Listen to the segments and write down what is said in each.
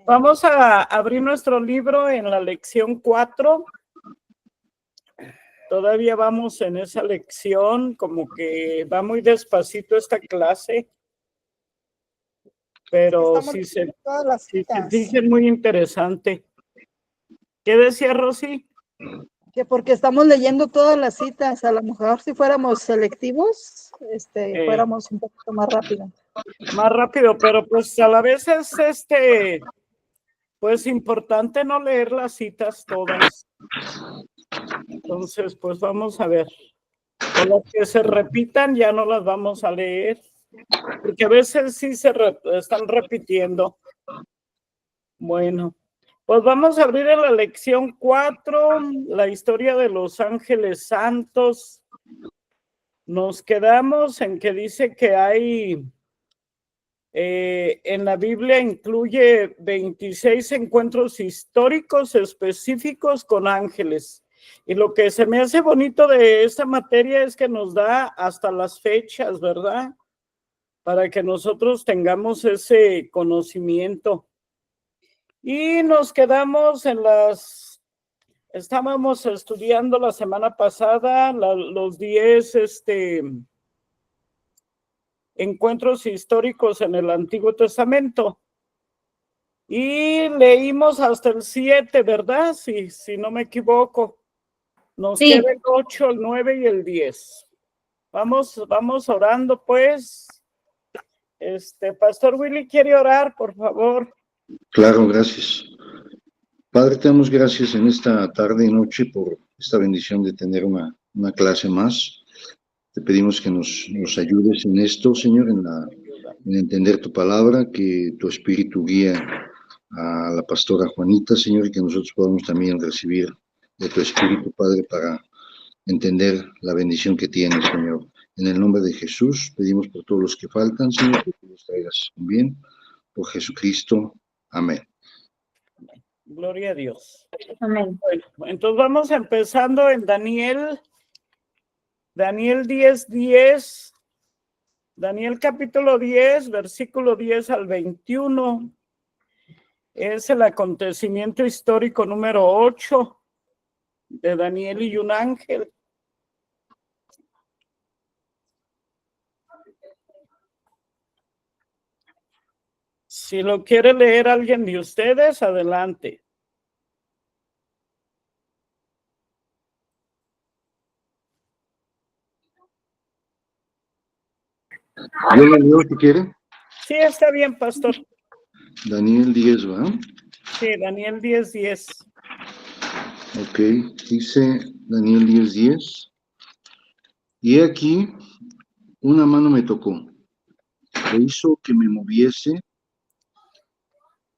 Vamos a abrir nuestro libro en la lección 4. Todavía vamos en esa lección, como que va muy despacito esta clase, pero si se fijan, muy interesante. ¿Qué decía Rosy? Que porque estamos leyendo todas las citas, a lo mejor si fuéramos selectivos, fuéramos un poquito más rápido. Más rápido, pero pues a la vez es pues importante no leer las citas todas. Entonces, pues vamos a ver. Con las que se repitan ya no las vamos a leer, porque a veces sí se están repitiendo. Bueno, pues vamos a abrir en la lección 4, la historia de los ángeles santos. Nos quedamos en que dice que hay, en la Biblia incluye 26 encuentros históricos específicos con ángeles. Y lo que se me hace bonito de esta materia es que nos da hasta las fechas, ¿verdad? Para que nosotros tengamos ese conocimiento. Y nos quedamos en estábamos estudiando la semana pasada los 10 encuentros históricos en el Antiguo Testamento. Y leímos hasta el 7, ¿verdad? Si no me equivoco. Nos queda el 8, el 9 y el 10. Vamos orando, pues. Pastor Willy, ¿quiere orar, por favor? Claro, gracias. Padre, te damos gracias en esta tarde y noche por esta bendición de tener una clase más. Te pedimos que nos ayudes en esto, Señor, en entender tu palabra, que tu Espíritu guíe a la pastora Juanita, Señor, y que nosotros podamos también recibir de tu Espíritu, Padre, para entender la bendición que tienes, Señor. En el nombre de Jesús, pedimos por todos los que faltan, Señor, que tú los traigas bien. Por Jesucristo. Amén. Gloria a Dios. Amén. Bueno, entonces vamos empezando en Daniel 10:10. Daniel capítulo 10, versículo 10 al 21. Es el acontecimiento histórico número 8 de Daniel y un ángel. Si lo quiere leer alguien de ustedes, adelante. ¿Yo lo leo si quiere? Sí, está bien, pastor. Daniel 10, ¿va? Sí, Daniel 10:10. Ok, dice Daniel 10:10. Y he aquí, una mano me tocó, e hizo que me moviese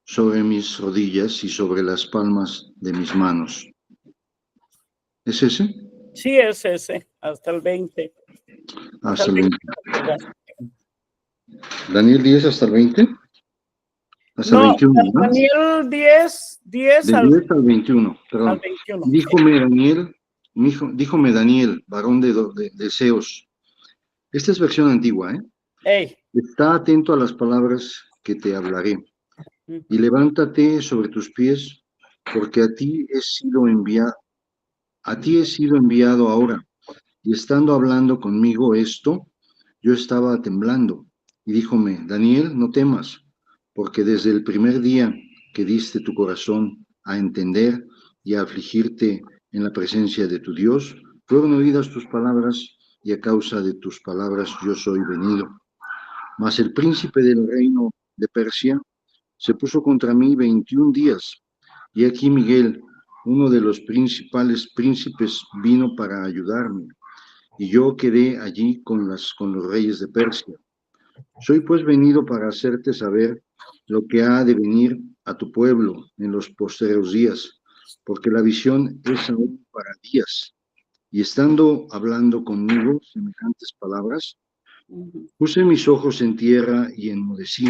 sobre mis rodillas y sobre las palmas de mis manos. ¿Es ese? Sí, es ese, hasta el 20. Hasta el 20. Daniel 10 hasta el 20. Hasta el 21, ¿no? Daniel 10 Del 10 al 21, perdón. Al 21. Díjome Daniel, varón de Zeus. Esta es versión antigua, ¿eh? Hey. Está atento a las palabras que te hablaré, y levántate sobre tus pies, porque a ti he sido enviado ahora. Y estando hablando conmigo esto, yo estaba temblando, y díjome, Daniel, no temas, porque desde el primer día que diste tu corazón a entender y a afligirte en la presencia de tu Dios, fueron oídas tus palabras, y a causa de tus palabras yo soy venido. Mas el príncipe del reino de Persia se puso contra mí 21 días, y aquí Miguel, uno de los principales príncipes, vino para ayudarme, y yo quedé allí con los reyes de Persia. Soy pues venido para hacerte saber lo que ha de venir a tu pueblo en los postreros días, porque la visión es aún para días. Y estando hablando conmigo semejantes palabras, puse mis ojos en tierra y enmudecí.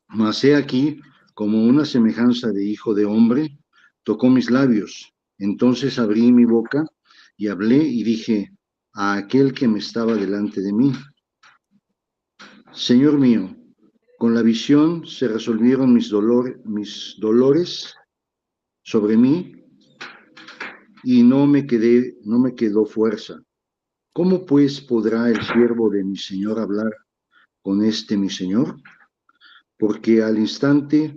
Mas he aquí, como una semejanza de hijo de hombre, tocó mis labios. Entonces abrí mi boca y hablé y dije a aquel que me estaba delante de mí, Señor mío, Con la visión se resolvieron mis dolores sobre mí y no me quedó fuerza. ¿Cómo pues podrá el siervo de mi Señor hablar con este mi Señor? Porque al instante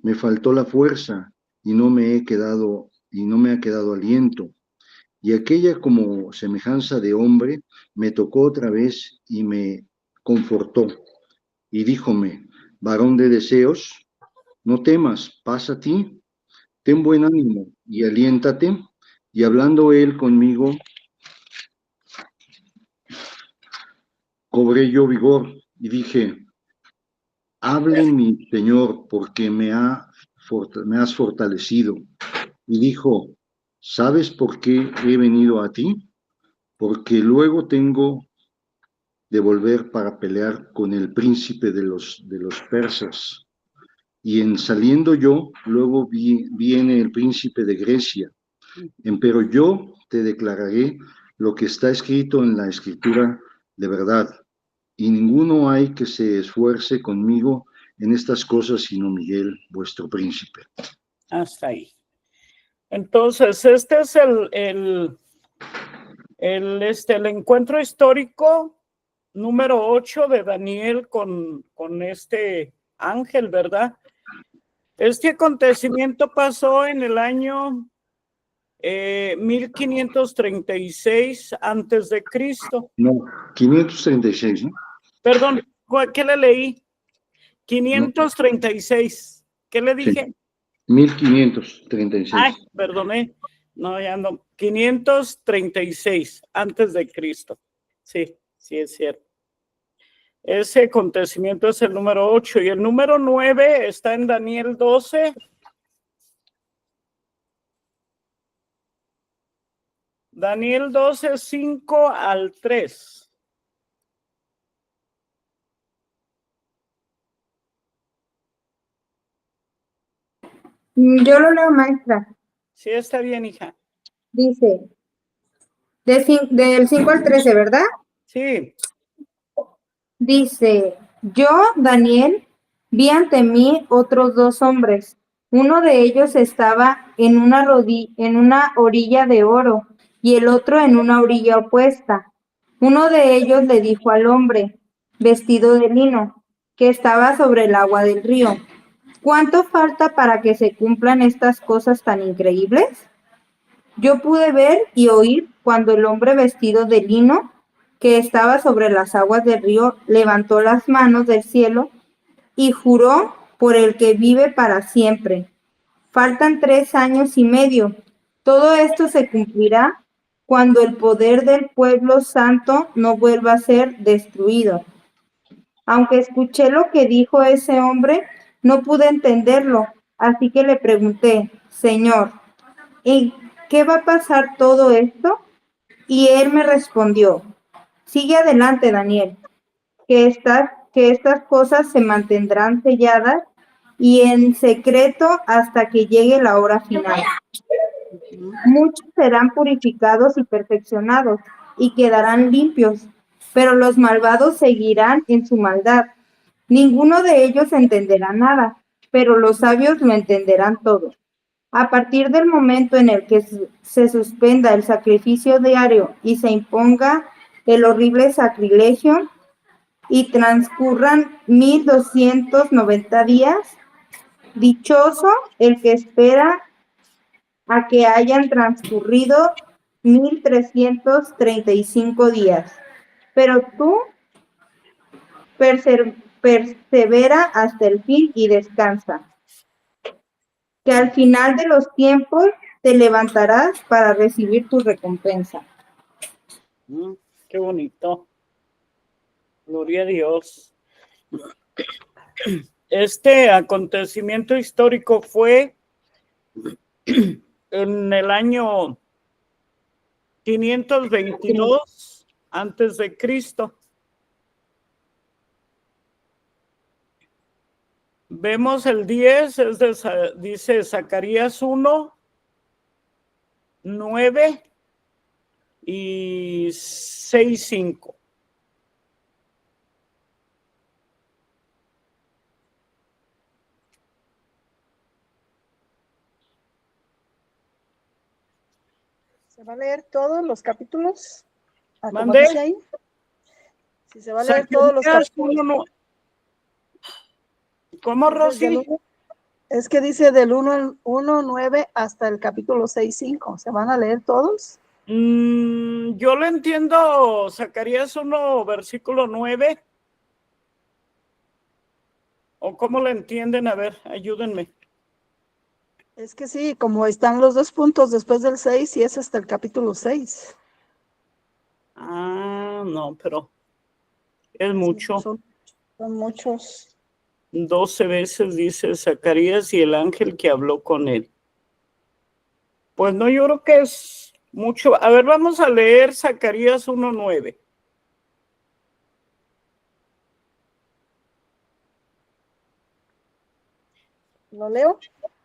me faltó la fuerza y no me ha quedado aliento. Y aquella como semejanza de hombre me tocó otra vez y me confortó. Y díjome, varón de deseos, no temas, pasa a ti, ten buen ánimo y aliéntate. Y hablando él conmigo, cobré yo vigor y dije, hable mi Señor, porque me has fortalecido. Y dijo, ¿sabes por qué he venido a ti? Porque luego tengo de volver para pelear con el príncipe de los persas. Y en saliendo yo, luego viene el príncipe de Grecia. Empero yo te declararé lo que está escrito en la escritura de verdad. Y ninguno hay que se esfuerce conmigo en estas cosas, sino Miguel, vuestro príncipe. Hasta ahí. Entonces, este es el encuentro histórico número 8 de Daniel con este ángel, ¿verdad? Este acontecimiento pasó en el año 1536 antes de Cristo. No, 536, ¿no? Perdón, ¿qué le leí? 536. ¿Qué le dije? Sí, 1536. Ay, perdoné. No, ya no. 536 antes de Cristo. Sí, sí es cierto. Ese acontecimiento es el número 8 y el número 9 está en Daniel 12. Daniel 12, 5 al 3. Yo lo leo, maestra. Sí, está bien, hija. Dice, del 5 al 13, ¿verdad? Sí. Dice, yo, Daniel, vi ante mí otros dos hombres. Uno de ellos estaba en una orilla de oro y el otro en una orilla opuesta. Uno de ellos le dijo al hombre, vestido de lino, que estaba sobre el agua del río, ¿cuánto falta para que se cumplan estas cosas tan increíbles? Yo pude ver y oír cuando el hombre vestido de lino, que estaba sobre las aguas del río, levantó las manos del cielo y juró por el que vive para siempre. Faltan 3 años y medio. Todo esto se cumplirá cuando el poder del pueblo santo no vuelva a ser destruido. Aunque escuché lo que dijo ese hombre, no pude entenderlo, así que le pregunté, Señor, ¿en qué va a pasar todo esto? Y él me respondió, sigue adelante, Daniel, que estas cosas se mantendrán selladas y en secreto hasta que llegue la hora final. Muchos serán purificados y perfeccionados y quedarán limpios, pero los malvados seguirán en su maldad. Ninguno de ellos entenderá nada, pero los sabios lo entenderán todo. A partir del momento en el que se suspenda el sacrificio diario y se imponga el horrible sacrilegio y transcurran 1290 días, dichoso el que espera a que hayan transcurrido 1335 días. Pero tú persevera hasta el fin y descansa, que al final de los tiempos te levantarás para recibir tu recompensa. Qué bonito. Gloria a Dios. Este acontecimiento histórico fue en el año 522 antes de Cristo. Vemos el 10, dice Zacarías 1, 9 y 6, 5. ¿Se va a leer todos los capítulos? ¿Como ¿Mandé? dice ahí? Si se va a leer todos los Zacarías capítulos. 1, ¿cómo, Desde el Rosy? es que dice del 1:9 hasta el capítulo 6:5. ¿Se van a leer todos? Yo lo entiendo, Zacarías 1, versículo 9. ¿O cómo lo entienden? A ver, ayúdenme. Es que sí, como están los 2 puntos después del 6 y es hasta el capítulo 6. No, pero es mucho. Sí, son muchos. 12 veces dice Zacarías y el ángel que habló con él. Pues no, yo creo que es mucho. A ver, vamos a leer Zacarías 1:9. ¿Lo leo?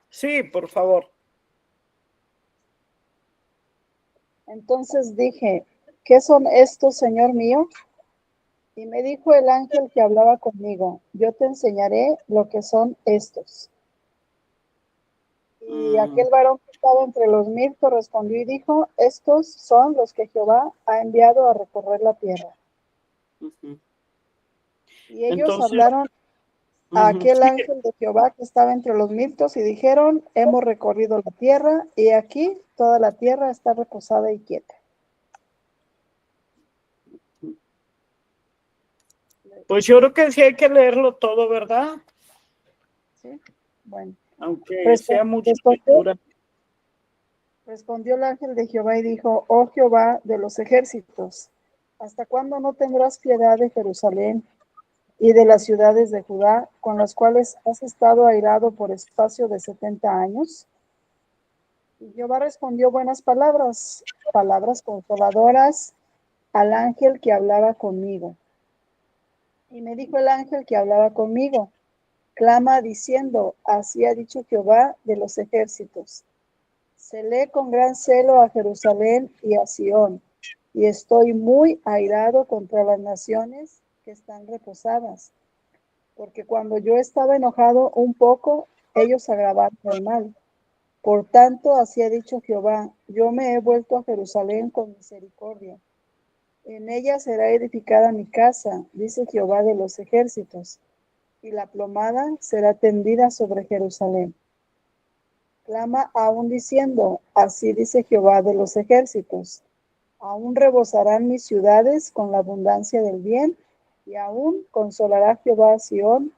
Sí, por favor. Entonces dije, ¿qué son estos, Señor mío? Y me dijo el ángel que hablaba conmigo, yo te enseñaré lo que son estos. Y aquel varón que estaba entre los mirtos respondió y dijo, estos son los que Jehová ha enviado a recorrer la tierra. Uh-huh. Y ellos Entonces, hablaron a aquel sí, ángel de Jehová que estaba entre los mirtos y dijeron, hemos recorrido la tierra y aquí toda la tierra está reposada y quieta. pues yo creo que sí hay que leerlo todo, ¿verdad? ¿Sí? Bueno. Aunque sea mucha lectura. Respondió el ángel de Jehová y dijo, oh Jehová de los ejércitos, ¿hasta cuándo no tendrás piedad de Jerusalén y de las ciudades de Judá, con las cuales has estado airado por espacio de 70 años? Y Jehová respondió buenas palabras, palabras consoladoras al ángel que hablaba conmigo. Y me dijo el ángel que hablaba conmigo, clama diciendo, así ha dicho Jehová de los ejércitos. Celé con gran celo a Jerusalén y a Sión, y estoy muy airado contra las naciones que están reposadas, porque cuando yo estaba enojado un poco, ellos agravaron el mal. Por tanto, así ha dicho Jehová, yo me he vuelto a Jerusalén con misericordia. En ella será edificada mi casa, dice Jehová de los ejércitos, y la plomada será tendida sobre Jerusalén. Clama aún diciendo, así dice Jehová de los ejércitos, aún rebosarán mis ciudades con la abundancia del bien, y aún consolará Jehová a Sión,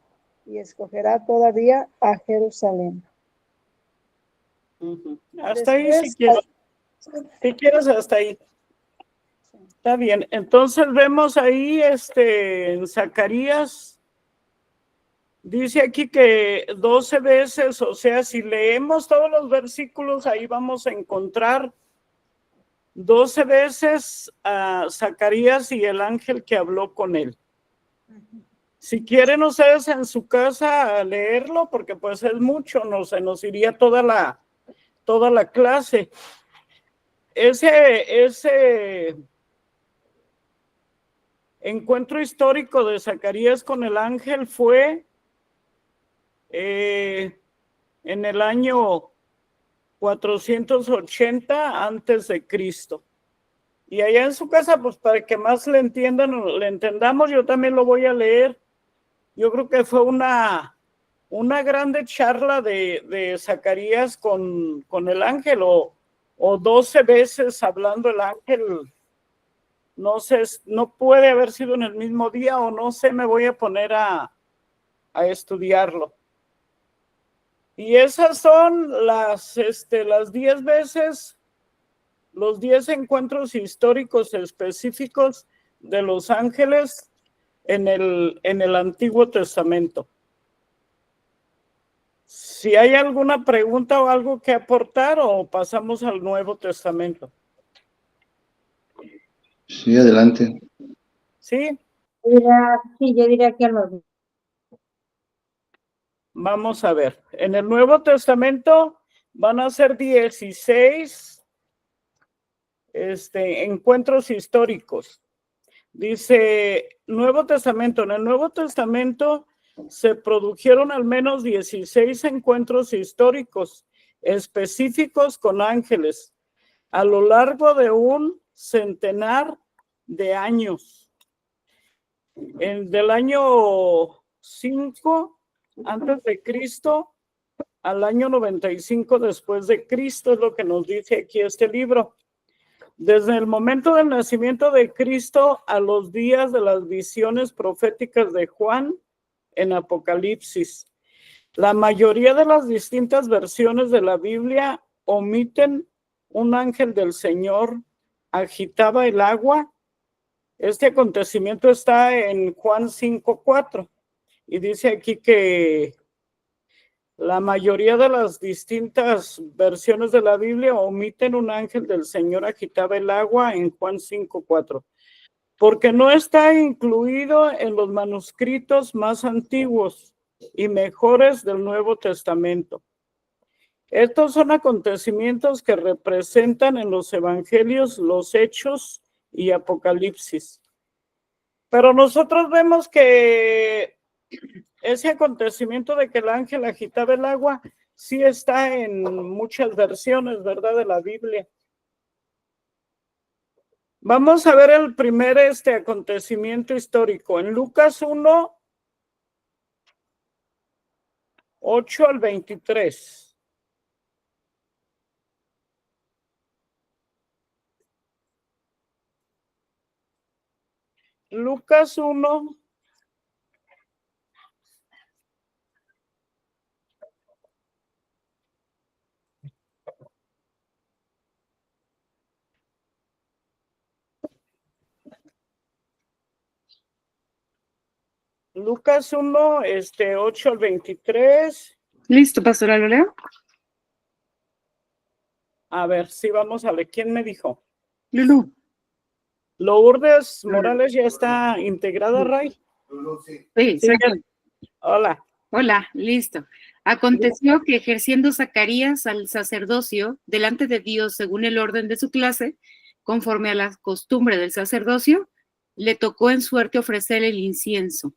y escogerá todavía a Jerusalén. Uh-huh. Hasta ahí si Después, quieres. Si quieres, hasta ahí. Está bien. Entonces vemos ahí en Zacarías. Dice aquí que 12 veces, o sea, si leemos todos los versículos, ahí vamos a encontrar 12 veces a Zacarías y el ángel que habló con él. Si quieren ustedes en su casa leerlo, porque pues es mucho, se nos iría toda la clase. Ese encuentro histórico de Zacarías con el ángel fue en el año 480 antes de Cristo. Y allá en su casa, pues para que más le entiendan o le entendamos, yo también lo voy a leer. Yo creo que fue una grande charla de Zacarías con el ángel, o 12 veces hablando el ángel. No sé, no puede haber sido en el mismo día, o no sé, me voy a poner a estudiarlo. Y esas son las 10 veces, los 10 encuentros históricos específicos de los ángeles en el Antiguo Testamento. Si hay alguna pregunta o algo que aportar, o pasamos al Nuevo Testamento. Sí, adelante. ¿Sí? Sí, yo diría que los... Vamos a ver. En el Nuevo Testamento van a ser 16 encuentros históricos. Dice Nuevo Testamento. En el Nuevo Testamento se produjeron al menos 16 encuentros históricos específicos con ángeles, a lo largo de un centenar de años. Del año 5 antes de Cristo al año 95 después de Cristo, es lo que nos dice aquí este libro. Desde el momento del nacimiento de Cristo a los días de las visiones proféticas de Juan en Apocalipsis. La mayoría de las distintas versiones de la Biblia omiten un ángel del Señor agitaba el agua. Este acontecimiento está en Juan 5:4 y dice aquí que la mayoría de las distintas versiones de la Biblia omiten un ángel del Señor agitaba el agua en Juan 5:4, porque no está incluido en los manuscritos más antiguos y mejores del Nuevo Testamento. Estos son acontecimientos que representan en los evangelios los hechos y Apocalipsis. Pero nosotros vemos que ese acontecimiento de que el ángel agitaba el agua sí está en muchas versiones, ¿verdad?, de la Biblia. Vamos a ver el primer acontecimiento histórico. En Lucas 1, 8 al 23. Lucas 1, Lucas 1, 8 al 23. Listo, pastora, ¿lo leo? A ver, sí, vamos a ver. ¿Quién me dijo? Lulú. Lourdes Morales ya está integrada, Ray. Sí, Sí, exacto. hola. Hola, listo. Aconteció que ejerciendo Zacarías al sacerdocio delante de Dios según el orden de su clase, conforme a la costumbre del sacerdocio, le tocó en suerte ofrecer el incienso,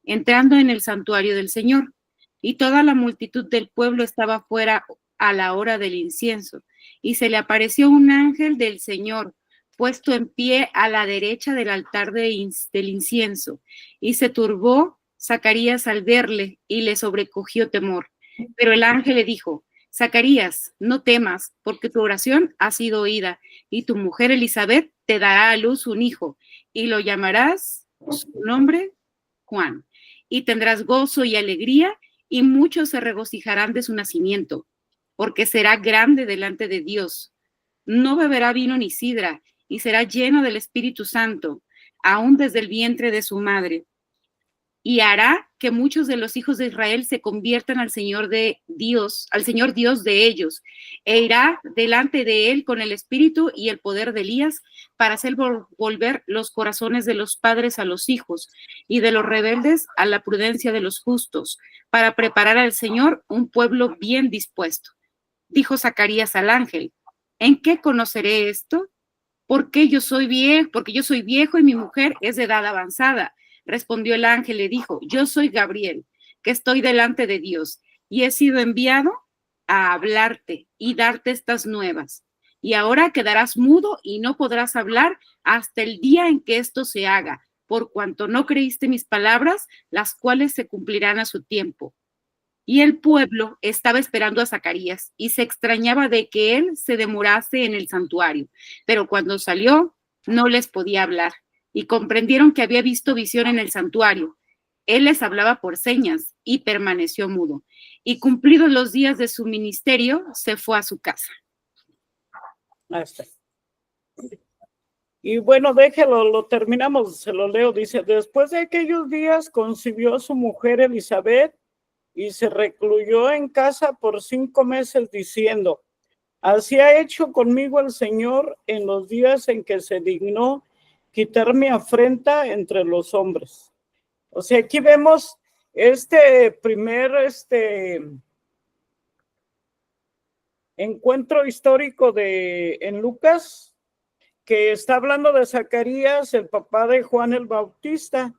entrando en el santuario del Señor, y toda la multitud del pueblo estaba fuera a la hora del incienso, y se le apareció un ángel del Señor, puesto en pie a la derecha del altar del incienso, y se turbó Zacarías al verle y le sobrecogió temor. Pero el ángel le dijo: Zacarías, no temas, porque tu oración ha sido oída, y tu mujer Elizabeth te dará a luz un hijo, y lo llamarás su nombre Juan, y tendrás gozo y alegría, y muchos se regocijarán de su nacimiento, porque será grande delante de Dios. No beberá vino ni sidra, y será lleno del Espíritu Santo, aún desde el vientre de su madre. Y hará que muchos de los hijos de Israel se conviertan al Señor Dios de ellos, e irá delante de él con el espíritu y el poder de Elías para hacer volver los corazones de los padres a los hijos y de los rebeldes a la prudencia de los justos, para preparar al Señor un pueblo bien dispuesto. Dijo Zacarías al ángel: ¿En qué conoceré esto? Porque yo soy viejo y mi mujer es de edad avanzada. Respondió el ángel, le dijo: yo soy Gabriel, que estoy delante de Dios, y he sido enviado a hablarte y darte estas nuevas. Y ahora quedarás mudo y no podrás hablar hasta el día en que esto se haga, por cuanto no creíste mis palabras, las cuales se cumplirán a su tiempo. Y el pueblo estaba esperando a Zacarías y se extrañaba de que él se demorase en el santuario. Pero cuando salió, no les podía hablar, y comprendieron que había visto visión en el santuario. Él les hablaba por señas y permaneció mudo. Y cumplidos los días de su ministerio, se fue a su casa. Hasta. Y bueno, déjelo, lo terminamos, se lo leo. Dice: después de aquellos días concibió a su mujer Elizabeth y se recluyó en casa por 5 meses, diciendo: así ha hecho conmigo el Señor en los días en que se dignó quitar mi afrenta entre los hombres. O sea, aquí vemos este primer encuentro histórico en Lucas, que está hablando de Zacarías, el papá de Juan el Bautista.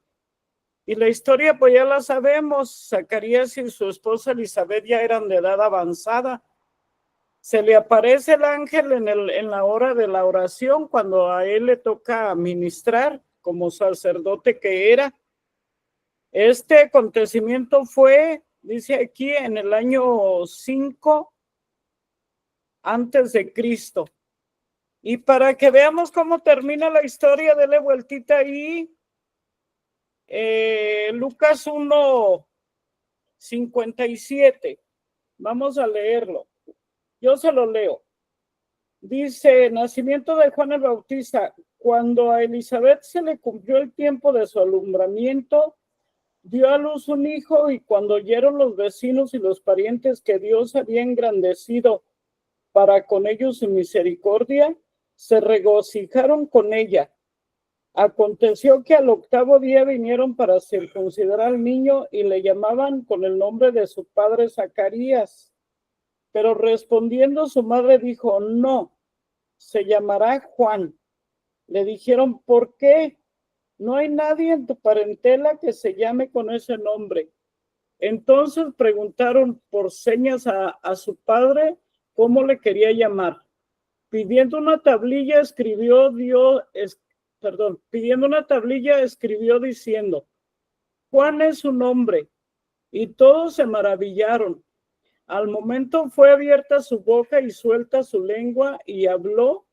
Y la historia pues ya la sabemos. Zacarías y su esposa Elizabeth ya eran de edad avanzada. Se le aparece el ángel en la hora de la oración, cuando a él le toca ministrar como sacerdote que era. Este acontecimiento fue, dice aquí, en el año 5 antes de Cristo. Y para que veamos cómo termina la historia, dele vueltita ahí. Lucas 1:57. Vamos a leerlo. Yo se lo leo. Dice, nacimiento de Juan el Bautista. Cuando a Elizabeth se le cumplió el tiempo de su alumbramiento, dio a luz un hijo, y cuando oyeron los vecinos y los parientes que Dios había engrandecido para con ellos su misericordia, se regocijaron con ella. Aconteció que al 8º día vinieron para circuncidar al niño y le llamaban con el nombre de su padre Zacarías. Pero respondiendo su madre dijo, no, se llamará Juan. Le dijeron, ¿por qué? No hay nadie en tu parentela que se llame con ese nombre. Entonces preguntaron por señas a su padre cómo le quería llamar. Pidiendo una tablilla escribió diciendo, Juan es su nombre. Y todos se maravillaron. Al momento fue abierta su boca y suelta su lengua, y habló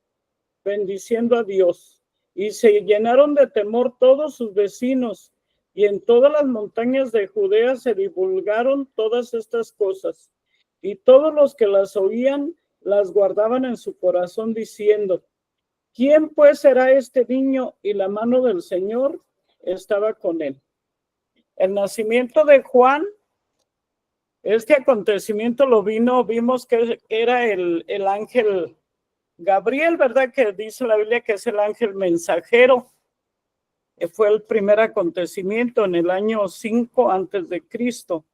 bendiciendo a Dios. Y se llenaron de temor todos sus vecinos, y en todas las montañas de Judea se divulgaron todas estas cosas. Y todos los que las oían las guardaban en su corazón, diciendo, ¿quién pues será este niño? Y la mano del Señor estaba con él. El nacimiento de Juan, este acontecimiento vimos que era el ángel Gabriel, ¿verdad? Que dice la Biblia que es el ángel mensajero. Fue el primer acontecimiento en el año 5 antes de Cristo.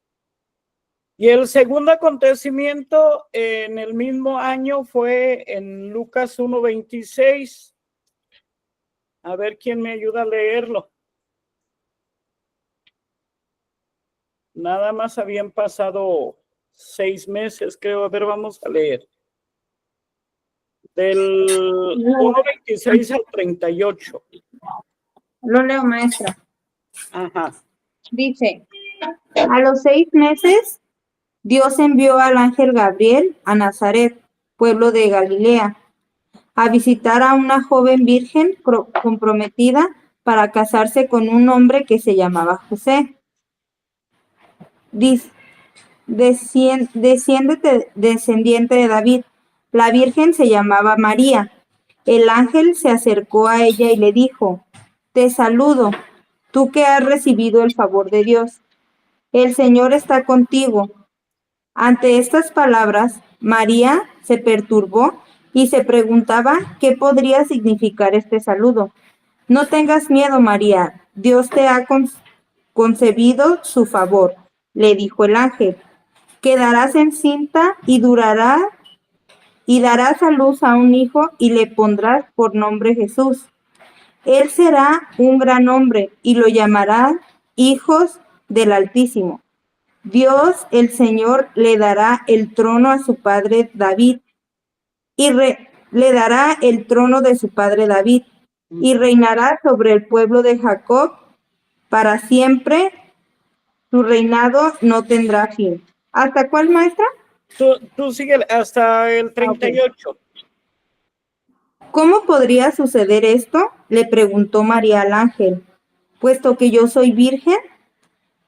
Y el segundo acontecimiento en el mismo año fue en Lucas 1:26. A ver quién me ayuda a leerlo. Nada más habían pasado 6 meses, creo. A ver, vamos a leer. Del 1:26 al 38. Lo leo, maestra. Ajá. Dice, a los 6 meses, Dios envió al ángel Gabriel a Nazaret, pueblo de Galilea, a visitar a una joven virgen comprometida para casarse con un hombre que se llamaba José. Descendiente de David. La virgen se llamaba María. El ángel se acercó a ella y le dijo, te saludo, tú que has recibido el favor de Dios. El Señor está contigo. Ante estas palabras, María se perturbó y se preguntaba qué podría significar este saludo. No tengas miedo, María, Dios te ha concebido su favor, le dijo el ángel. Quedarás encinta y darás a luz a un hijo y le pondrás por nombre Jesús. Él será un gran hombre y lo llamarán hijos del Altísimo. Dios, el Señor, le dará el trono a su padre David y le dará el trono de su padre David y reinará sobre el pueblo de Jacob para siempre. Su reinado no tendrá fin. ¿Hasta cuál, maestra? Tú sigue hasta el 38. Okay. ¿Cómo podría suceder esto? Le preguntó María al ángel. Puesto que yo soy virgen,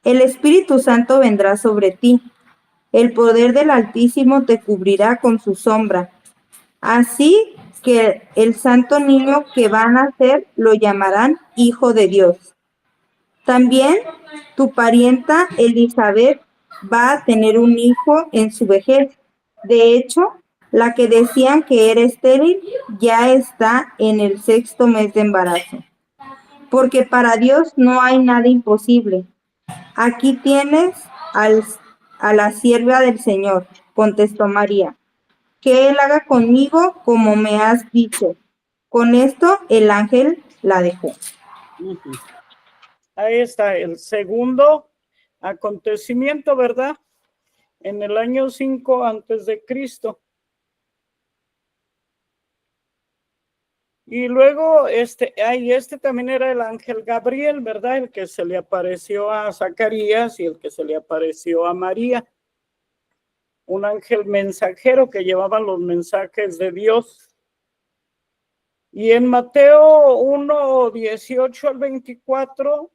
el Espíritu Santo vendrá sobre ti. El poder del Altísimo te cubrirá con su sombra. Así que el santo niño que va a nacer lo llamarán Hijo de Dios. También tu parienta Elizabeth va a tener un hijo en su vejez. De hecho, la que decían que era estéril ya está en el 6º mes de embarazo. Porque para Dios no hay nada imposible. Aquí tienes a la sierva del Señor, contestó María. Que Él haga conmigo como me has dicho. Con esto el ángel la dejó. Ahí está el segundo acontecimiento, ¿verdad? En el año 5 antes de Cristo. Y luego, este también era el ángel Gabriel, ¿verdad? El que se le apareció a Zacarías y el que se le apareció a María. Un ángel mensajero que llevaba los mensajes de Dios. Y en Mateo 1, 18 al 24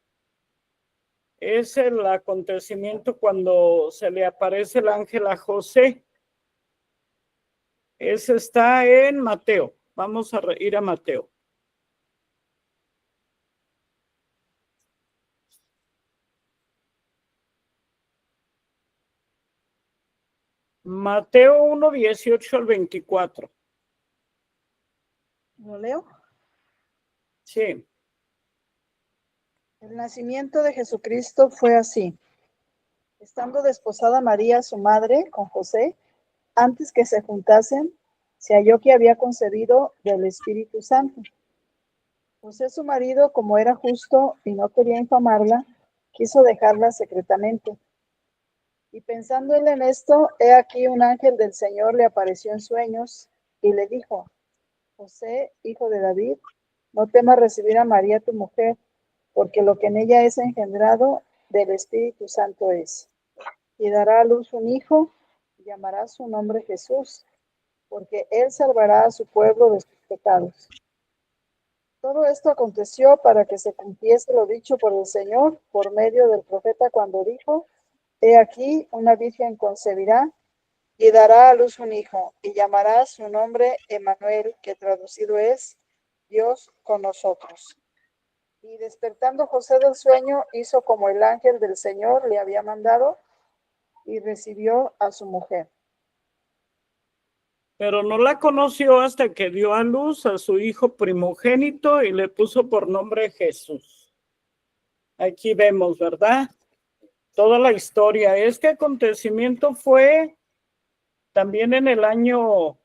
es el acontecimiento cuando se le aparece el ángel a José. Ese está en Mateo. Vamos a ir a Mateo. Mateo 1, 18 al 24. ¿Lo leo? Sí. El nacimiento de Jesucristo fue así. Estando desposada María, su madre, con José, antes que se juntasen, se halló que había concebido del Espíritu Santo. José, su marido, como era justo y no quería infamarla, quiso dejarla secretamente. Y pensando él en esto, he aquí un ángel del Señor le apareció en sueños y le dijo: José, hijo de David, no temas recibir a María tu mujer, porque lo que en ella es engendrado del Espíritu Santo es. Y dará a luz un hijo, y llamará su nombre Jesús, porque él salvará a su pueblo de sus pecados. Todo esto aconteció para que se cumpliese lo dicho por el Señor por medio del profeta cuando dijo: He aquí, una virgen concebirá y dará a luz un hijo, y llamará su nombre Emmanuel, que traducido es Dios con nosotros. Y despertando José del sueño, hizo como el ángel del Señor le había mandado, y recibió a su mujer. Pero no la conoció hasta que dio a luz a su hijo primogénito y le puso por nombre Jesús. Aquí vemos, ¿verdad? Toda la historia. Este acontecimiento fue también en el año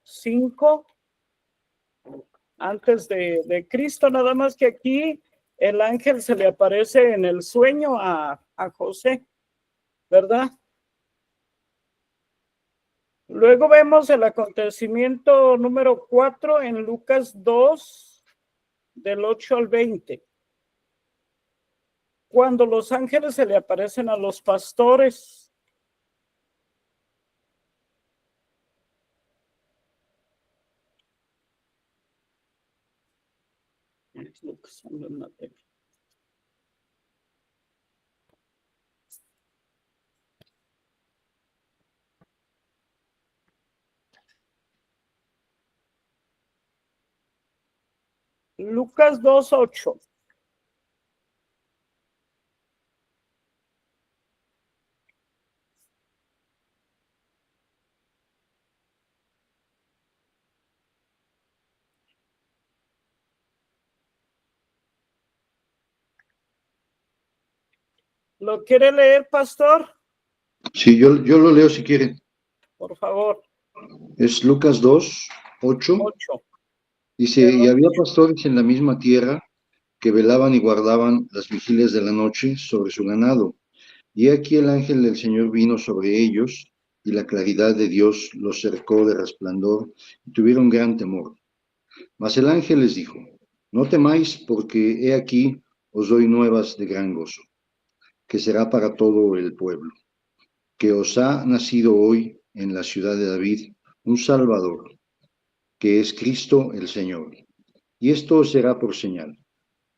5 antes de Cristo, nada más que aquí el ángel se le aparece en el sueño a José, ¿verdad? Luego vemos el acontecimiento número 4 en Lucas 2, del 8 al 20. Cuando los ángeles se le aparecen a los pastores. Lucas 2, 8. ¿Lo quiere leer, pastor? Sí, yo lo leo si quiere. Por favor. Es Lucas 2, 8. 8. Dice, y había pastores en la misma tierra que velaban y guardaban las vigilias de la noche sobre su ganado. Y aquí el ángel del Señor vino sobre ellos, y la claridad de Dios los cercó de resplandor, y tuvieron gran temor. Mas el ángel les dijo: No temáis, porque he aquí os doy nuevas de gran gozo, que será para todo el pueblo, que os ha nacido hoy en la ciudad de David un Salvador, que es Cristo el Señor. Y esto os será por señal: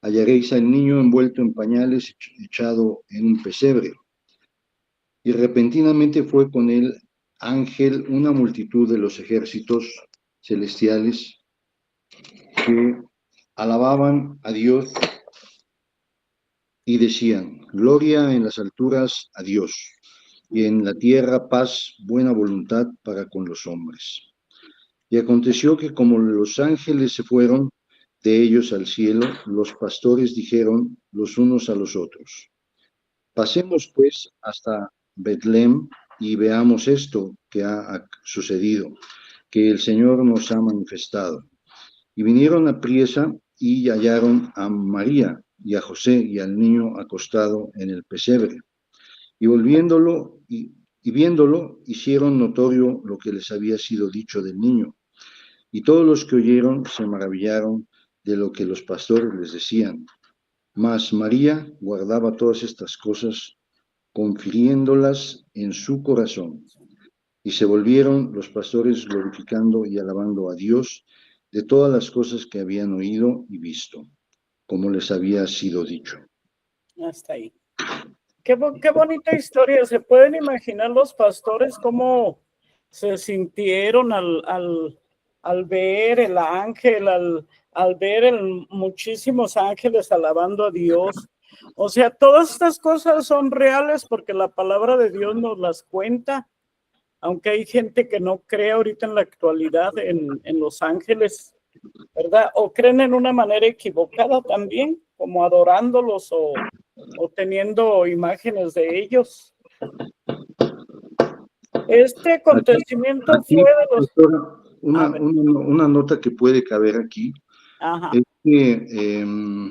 hallaréis al niño envuelto en pañales, echado en un pesebre. Y repentinamente fue con el ángel una multitud de los ejércitos celestiales que alababan a Dios y decían: Gloria en las alturas a Dios, y en la tierra paz, buena voluntad para con los hombres. Y aconteció que como los ángeles se fueron de ellos al cielo, los pastores dijeron los unos a los otros: Pasemos pues hasta Betlem y veamos esto que ha sucedido, que el Señor nos ha manifestado. Y vinieron apriesa y hallaron a María y a José y al niño acostado en el pesebre. Y volviéndolo y viéndolo, hicieron notorio lo que les había sido dicho del niño. Y todos los que oyeron se maravillaron de lo que los pastores les decían. Mas María guardaba todas estas cosas, confiriéndolas en su corazón. Y se volvieron los pastores glorificando y alabando a Dios de todas las cosas que habían oído y visto, como les había sido dicho. Hasta ahí. Qué bonita historia. ¿Se pueden imaginar los pastores cómo se sintieron al ver el ángel, al ver muchísimos ángeles alabando a Dios? O sea, todas estas cosas son reales porque la palabra de Dios nos las cuenta, aunque hay gente que no cree ahorita en la actualidad en los ángeles, ¿verdad? O creen en una manera equivocada también, como adorándolos o teniendo imágenes de ellos. Este acontecimiento Aquí, fue de los... doctora, A ver. una nota que puede caber aquí Ajá. es que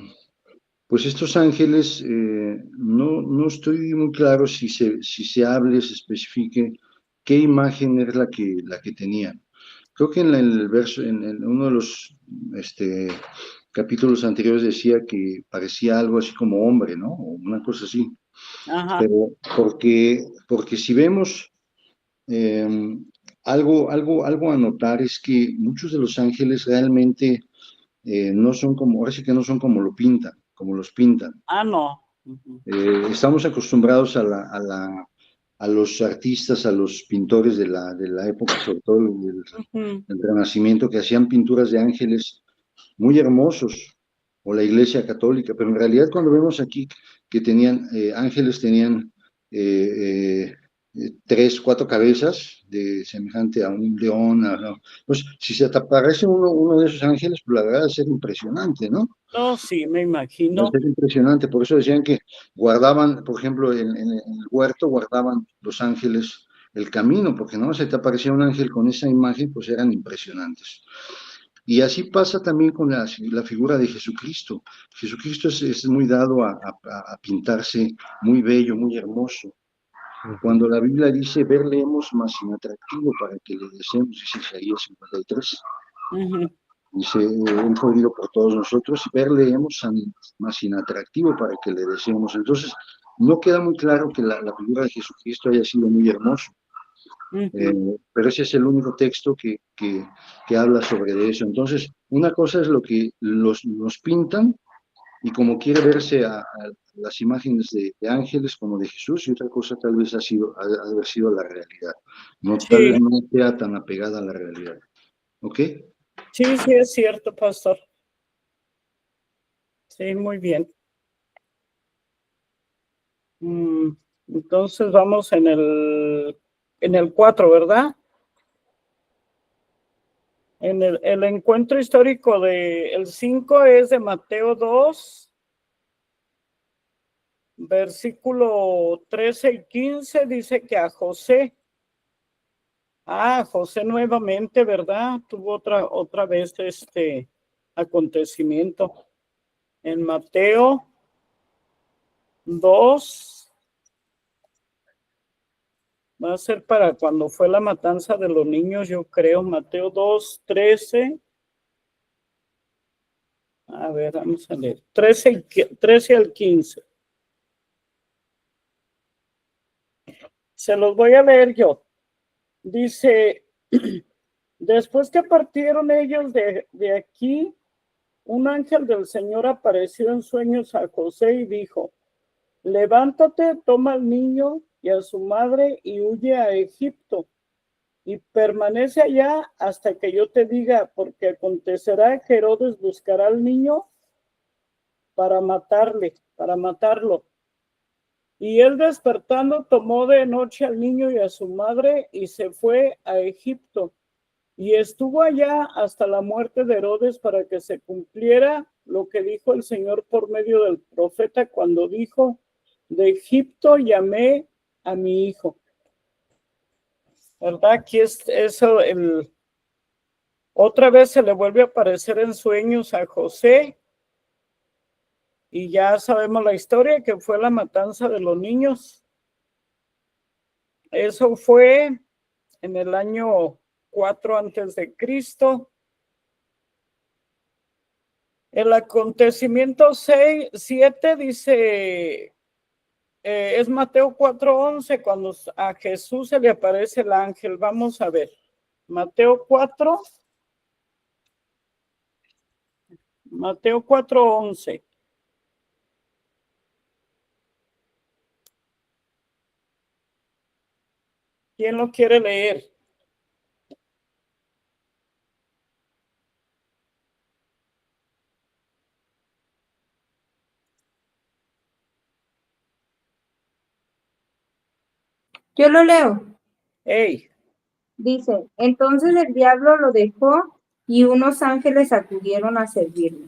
pues estos ángeles, no estoy muy claro si se hable, se especifique qué imagen es la que tenían. Creo que en el verso, en uno de los capítulos anteriores decía que parecía algo así como hombre, ¿no? O una cosa así. Ajá. Pero porque si vemos algo a notar es que muchos de los ángeles realmente no son como, ahora sí que no son como los pintan. Ah, no. Ujú. Estamos acostumbrados a los artistas, a los pintores de la época, sobre todo del Renacimiento, que hacían pinturas de ángeles muy hermosos, o la Iglesia Católica, pero en realidad cuando vemos aquí que tenían, ángeles tenían 3, 4 cabezas, de semejante a un león, pues si se te aparece uno de esos ángeles, pues la verdad es ser impresionante, ¿no? No, sí, me Va a imagino. ser impresionante, por eso decían que guardaban, por ejemplo, en el huerto guardaban los ángeles el camino, porque no se te aparecía un ángel con esa imagen, pues eran impresionantes. Y así pasa también con la figura de Jesucristo. Jesucristo es muy dado a pintarse muy bello, muy hermoso. Cuando la Biblia dice, verle hemos más inatractivo para que le deseemos, dice Isaías 53. Dice, un jodido por todos nosotros, y verle hemos más inatractivo para que le deseemos. Entonces, no queda muy claro que la figura de Jesucristo haya sido muy hermoso. Pero ese es el único texto que habla sobre eso. Entonces, una cosa es lo que nos pintan y como quiere verse a las imágenes de ángeles como de Jesús, y otra cosa tal vez ha de haber sido la realidad. No, Sí. tal vez no sea tan apegada a la realidad. ¿Ok? Sí, sí, es cierto, pastor. Sí, muy bien. Entonces vamos en el 4, ¿verdad? En el encuentro histórico del 5 es de Mateo 2, versículo 13 y 15, dice que a José nuevamente, ¿verdad? Tuvo otra vez este acontecimiento. En Mateo 2, va a ser para cuando fue la matanza de los niños, yo creo. Mateo 2, 13. A ver, vamos a leer. 13 al 15. Se los voy a leer yo. Dice, después que partieron ellos de aquí, un ángel del Señor apareció en sueños a José y dijo, levántate, toma al niño y a su madre y huye a Egipto y permanece allá hasta que yo te diga, porque acontecerá que Herodes buscará al niño para matarlo. Y él despertando tomó de noche al niño y a su madre y se fue a Egipto. Y estuvo allá hasta la muerte de Herodes para que se cumpliera lo que dijo el Señor por medio del profeta cuando dijo, de Egipto llamé a mi hijo. ¿Verdad? Aquí es eso, otra vez se le vuelve a aparecer en sueños a José y ya sabemos la historia que fue la matanza de los niños. Eso fue en el año 4 antes de Cristo. El acontecimiento 7 dice, es Mateo 4:11, cuando a Jesús se le aparece el ángel. Vamos a ver. Mateo 4:11. ¿Quién lo quiere leer? Yo lo leo. Hey, Dice, entonces el diablo lo dejó y unos ángeles acudieron a servirle.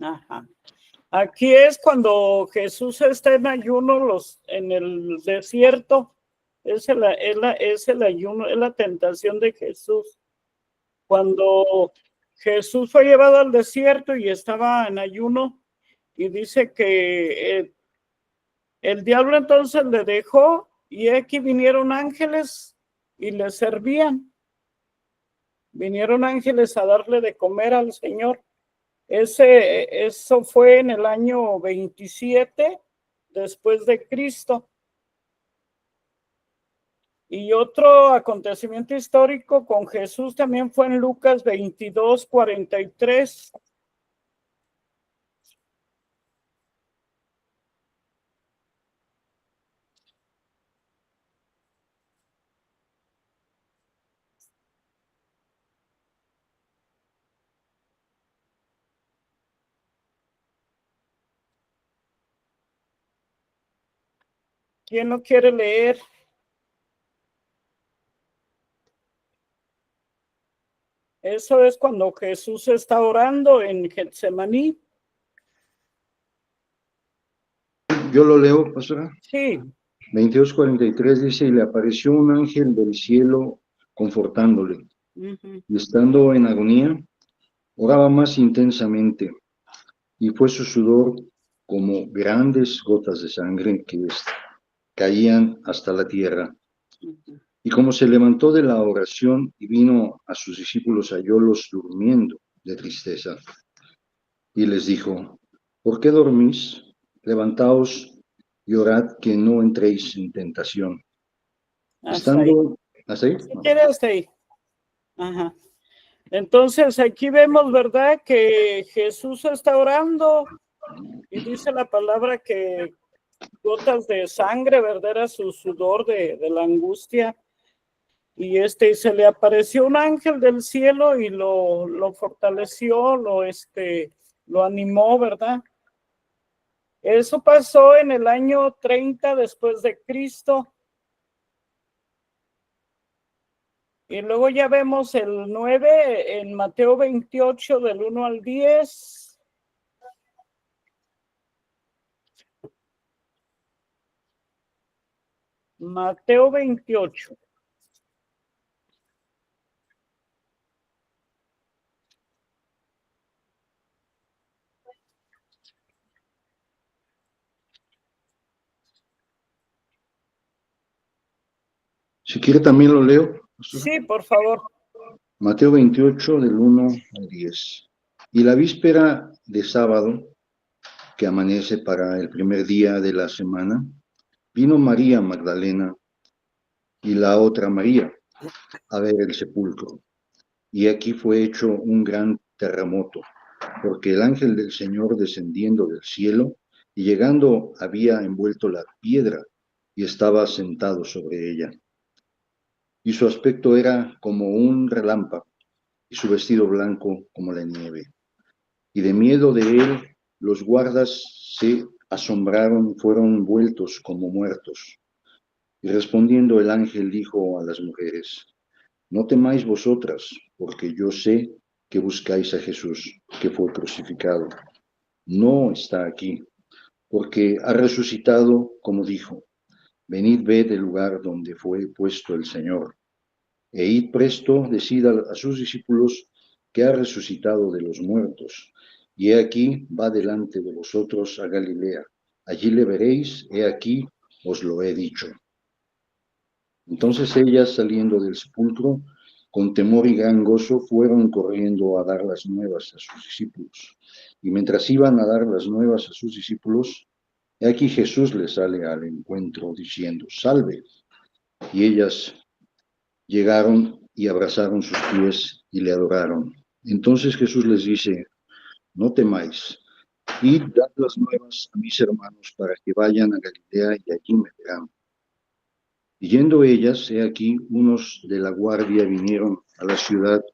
ajá. Aquí es cuando Jesús está en ayuno en el desierto. Es el ayuno, es la tentación de Jesús. Cuando Jesús fue llevado al desierto y estaba en ayuno, y dice que el diablo entonces le dejó, y aquí vinieron ángeles y le servían. Vinieron ángeles a darle de comer al Señor. Eso fue en el año 27 después de Cristo. Y otro acontecimiento histórico con Jesús también fue en Lucas 22:43. ¿Quién lo quiere leer? Eso es cuando Jesús está orando en Getsemaní. Yo lo leo, pastora. Sí. 22:43 dice, y le apareció un ángel del cielo confortándole. Uh-huh. Y estando en agonía, oraba más intensamente, y fue su sudor como grandes gotas de sangre que caían hasta la tierra. Uh-huh. Y como se levantó de la oración y vino a sus discípulos, hallólos durmiendo de tristeza. Y les dijo, ¿por qué dormís? Levantaos y orad que no entréis en tentación. Hasta ahí. ¿Hasta ahí? Si quiere, hasta ahí. Ajá. Entonces aquí vemos, ¿verdad?, que Jesús está orando y dice la palabra que gotas de sangre, ¿verdad?, era su sudor de la angustia. Y se le apareció un ángel del cielo y lo fortaleció, lo animó, ¿verdad? Eso pasó en el año 30 después de Cristo. Y luego ya vemos el 9 en Mateo 28 del 1 al 10. Mateo 28. Si quiere también lo leo. Sí, por favor. Mateo 28 del 1 al 10. Y la víspera de sábado, que amanece para el primer día de la semana, vino María Magdalena y la otra María a ver el sepulcro. Y aquí fue hecho un gran terremoto, porque el ángel del Señor descendiendo del cielo y llegando había envuelto la piedra y estaba sentado sobre ella. Y su aspecto era como un relámpago y su vestido blanco como la nieve. Y de miedo de él, los guardas se asombraron y fueron vueltos como muertos. Y respondiendo el ángel dijo a las mujeres, no temáis vosotras, porque yo sé que buscáis a Jesús, que fue crucificado. No está aquí, porque ha resucitado como dijo. Venid, ved el lugar donde fue puesto el Señor. E id presto, decid a sus discípulos que ha resucitado de los muertos. Y he aquí, va delante de vosotros a Galilea. Allí le veréis, he aquí, os lo he dicho. Entonces ellas, saliendo del sepulcro, con temor y gran gozo, fueron corriendo a dar las nuevas a sus discípulos. Y mientras iban a dar las nuevas a sus discípulos, he aquí Jesús les sale al encuentro diciendo, salve. Y ellas llegaron y abrazaron sus pies y le adoraron. Entonces Jesús les dice, no temáis, id, dad las nuevas a mis hermanos para que vayan a Galilea y allí me verán. Y yendo ellas, he aquí, unos de la guardia vinieron a la ciudad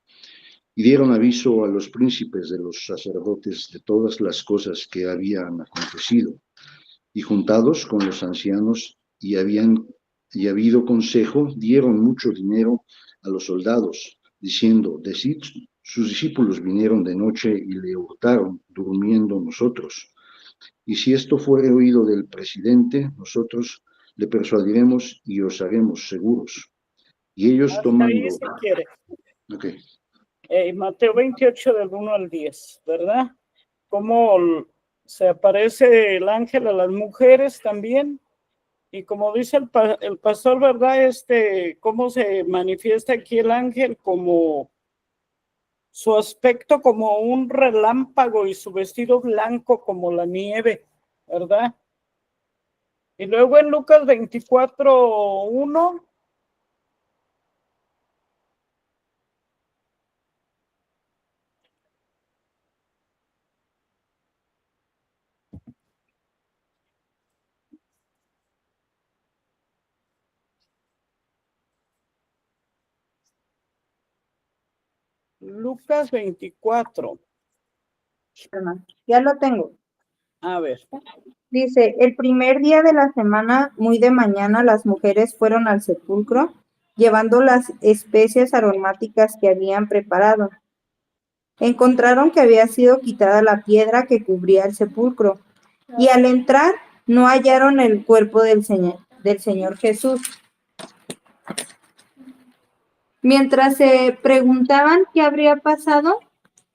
y dieron aviso a los príncipes de los sacerdotes de todas las cosas que habían acontecido. Y juntados con los ancianos y habido consejo, dieron mucho dinero a los soldados, diciendo, decid, sus discípulos vinieron de noche y le hurtaron, durmiendo nosotros. Y si esto fuere oído del presidente, nosotros le persuadiremos y os haremos seguros. Y ellos Hasta tomando... ahí si quiere. Ok. Mateo 28 del 1 al 10, ¿verdad? Cómo se aparece el ángel a las mujeres también. Y como dice el pastor, ¿verdad? Cómo se manifiesta aquí el ángel, como su aspecto como un relámpago y su vestido blanco como la nieve, ¿verdad? Y luego en Lucas 24:1. Lucas 24. Ya lo tengo. A ver. Dice, el primer día de la semana, muy de mañana, las mujeres fueron al sepulcro, llevando las especias aromáticas que habían preparado. Encontraron que había sido quitada la piedra que cubría el sepulcro, y al entrar no hallaron el cuerpo del Señor Jesús. Mientras se preguntaban qué habría pasado,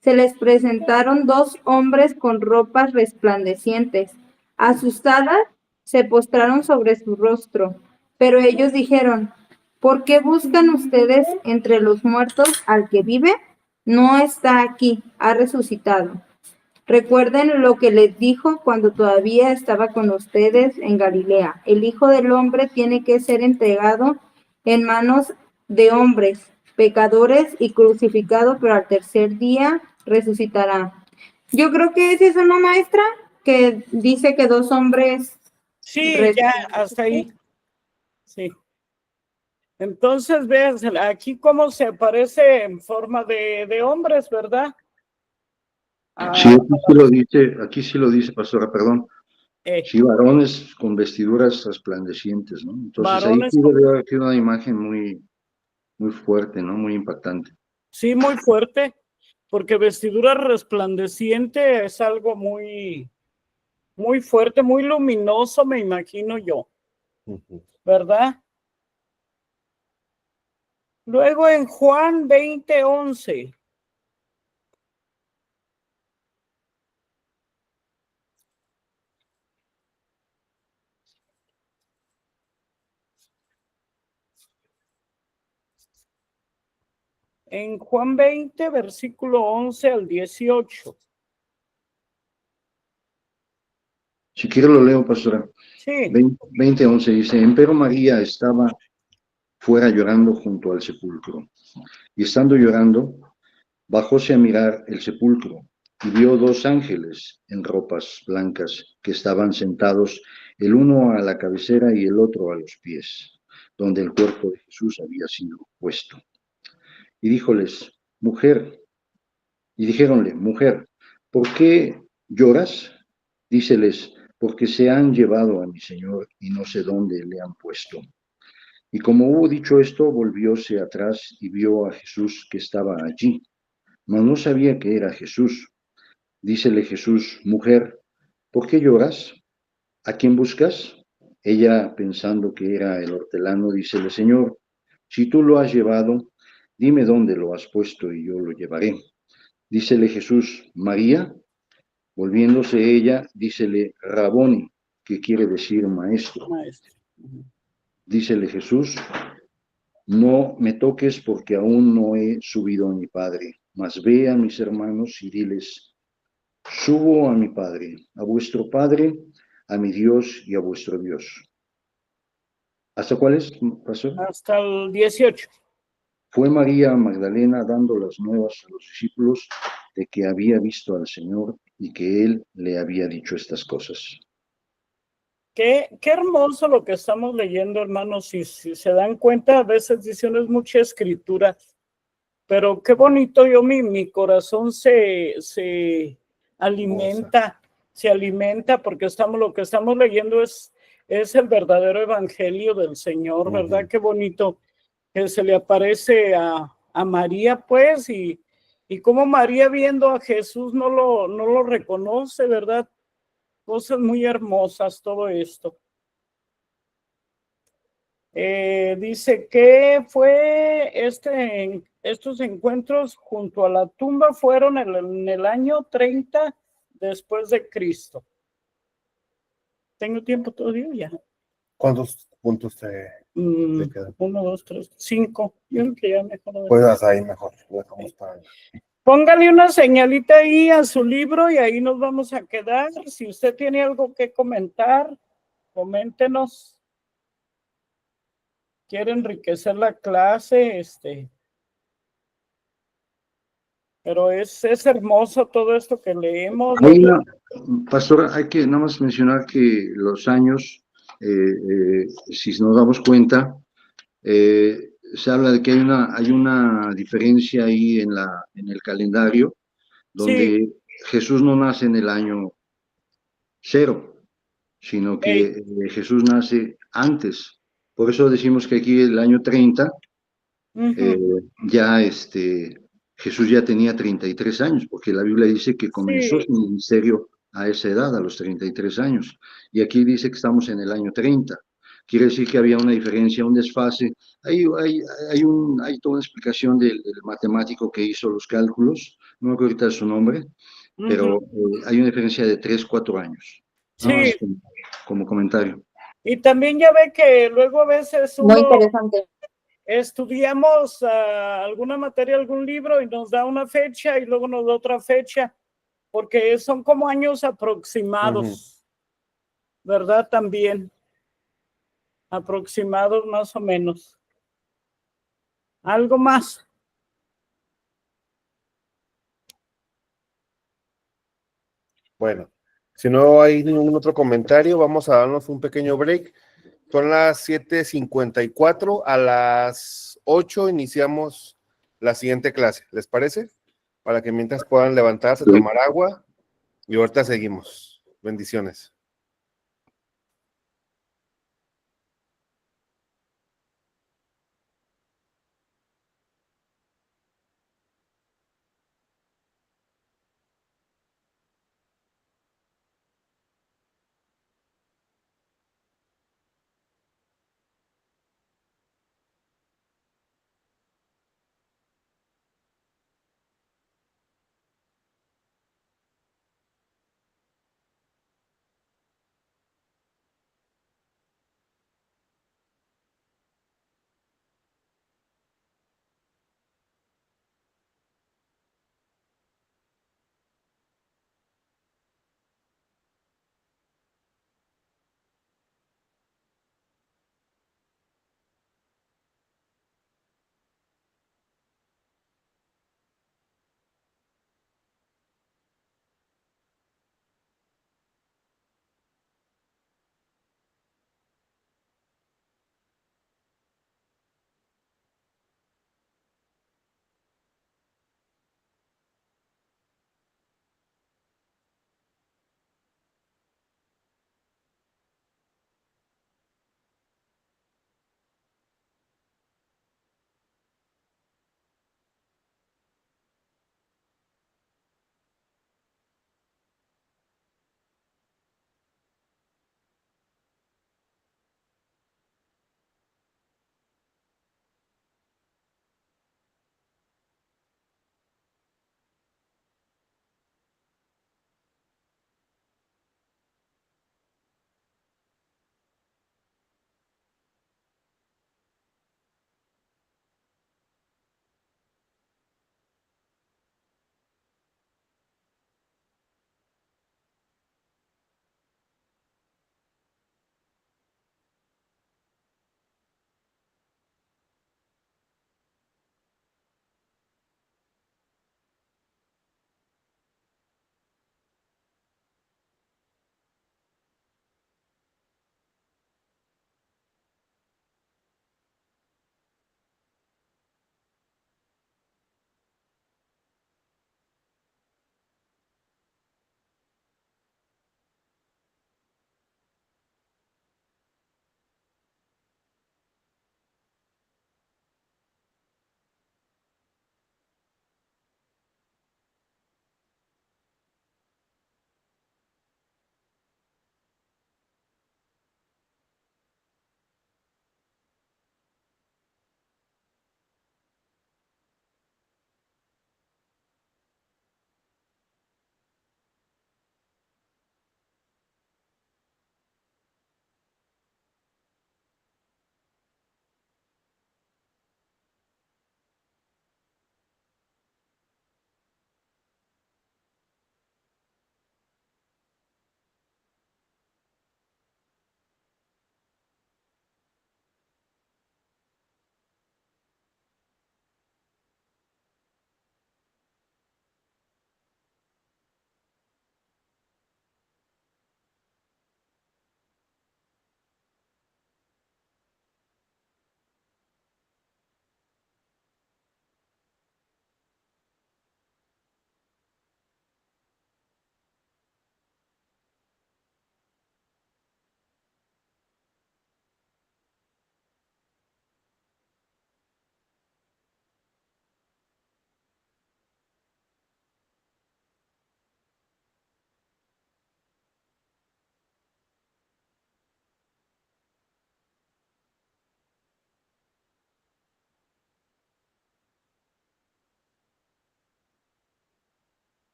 se les presentaron dos hombres con ropas resplandecientes. Asustadas, se postraron sobre su rostro, pero ellos dijeron, ¿por qué buscan ustedes entre los muertos al que vive? No está aquí, ha resucitado. Recuerden lo que les dijo cuando todavía estaba con ustedes en Galilea. El Hijo del Hombre tiene que ser entregado en manos de hombres, pecadores y crucificado, pero al tercer día resucitará. Yo creo que esa es una maestra que dice que dos hombres... Sí, ya, hasta ahí. Sí. Entonces, vean, aquí cómo se aparece en forma de hombres, ¿verdad? Sí, aquí sí lo dice, pastora, perdón. Sí, varones con vestiduras resplandecientes, ¿no? Entonces ahí sí debe haber aquí una imagen muy, muy fuerte, ¿no? Muy impactante. Sí, muy fuerte, porque vestidura resplandeciente es algo muy, muy fuerte, muy luminoso, me imagino yo, ¿verdad? Luego en Juan 20:11. En Juan 20, versículo 11 al 18. Si quiere lo leo, pastora. Sí. 20:11 dice, empero María estaba fuera llorando junto al sepulcro. Y estando llorando, bajóse a mirar el sepulcro y vio dos ángeles en ropas blancas que estaban sentados, el uno a la cabecera y el otro a los pies, donde el cuerpo de Jesús había sido puesto. Y díjoles, dijéronle, mujer, ¿por qué lloras? Díceles, porque se han llevado a mi Señor y no sé dónde le han puesto. Y como hubo dicho esto, volvióse atrás y vio a Jesús que estaba allí, mas no sabía que era Jesús. Dícele Jesús, mujer, ¿por qué lloras? ¿A quién buscas? Ella, pensando que era el hortelano, dícele, Señor, si tú lo has llevado, dime dónde lo has puesto y yo lo llevaré. Dícele Jesús, María. Volviéndose ella, dícele, Raboni, que quiere decir maestro. Dícele Jesús, no me toques porque aún no he subido a mi Padre, mas ve a mis hermanos y diles, Subo a mi Padre, a vuestro Padre, a mi Dios y a vuestro Dios. ¿Hasta cuál es, pastor? Hasta el 18. Fue María Magdalena dando las nuevas a los discípulos de que había visto al Señor y que Él le había dicho estas cosas. Qué hermoso lo que estamos leyendo, hermanos. Si se dan cuenta, a veces dicen es mucha escritura, pero qué bonito. Mi corazón se alimenta, porque lo que estamos leyendo es el verdadero evangelio del Señor, ¿verdad? Qué bonito que se le aparece a María, pues, y como María viendo a Jesús no lo reconoce, ¿verdad? Cosas muy hermosas, todo esto. Dice que fue estos encuentros junto a la tumba fueron en el año 30 después de Cristo. ¿Tengo tiempo todavía? Ya. ¿Cuántos puntos te quedan? 1, 2, 3, 5. Yo creo que ya mejor. Pues ahí mejor, lo dejamos para... Póngale una señalita ahí a su libro y ahí nos vamos a quedar. Si usted tiene algo que comentar, coméntenos. Quiere enriquecer la clase, pero es hermoso todo esto que leemos. Pastor, hay que nada más mencionar que los años, si nos damos cuenta, se habla de que hay una diferencia ahí en el calendario, donde Sí, Jesús no nace en el año 0, sino que Jesús nace antes. Por eso decimos que aquí el año 30, eh, ya Jesús ya tenía 33 años, porque la Biblia dice que comenzó sí, su ministerio a esa edad, a los 33 años. Y aquí dice que estamos en el año 30. Quiere decir que había una diferencia, un desfase. Hay toda una explicación del matemático que hizo los cálculos, no me acuerdo ahorita de su nombre, pero hay una diferencia de 3, 4 años. Nada sí. más como comentario. Y también ya ve que luego a veces Muy interesante. estudiamos alguna materia, algún libro y nos da una fecha y luego nos da otra fecha, porque son como años aproximados, ¿verdad? También aproximados más o menos. ¿Algo más? Bueno, si no hay ningún otro comentario, vamos a darnos un pequeño break. Son las 7:54, a las 8 iniciamos la siguiente clase, ¿les parece? Para que mientras puedan levantarse, tomar agua y ahorita seguimos. Bendiciones.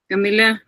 Camila.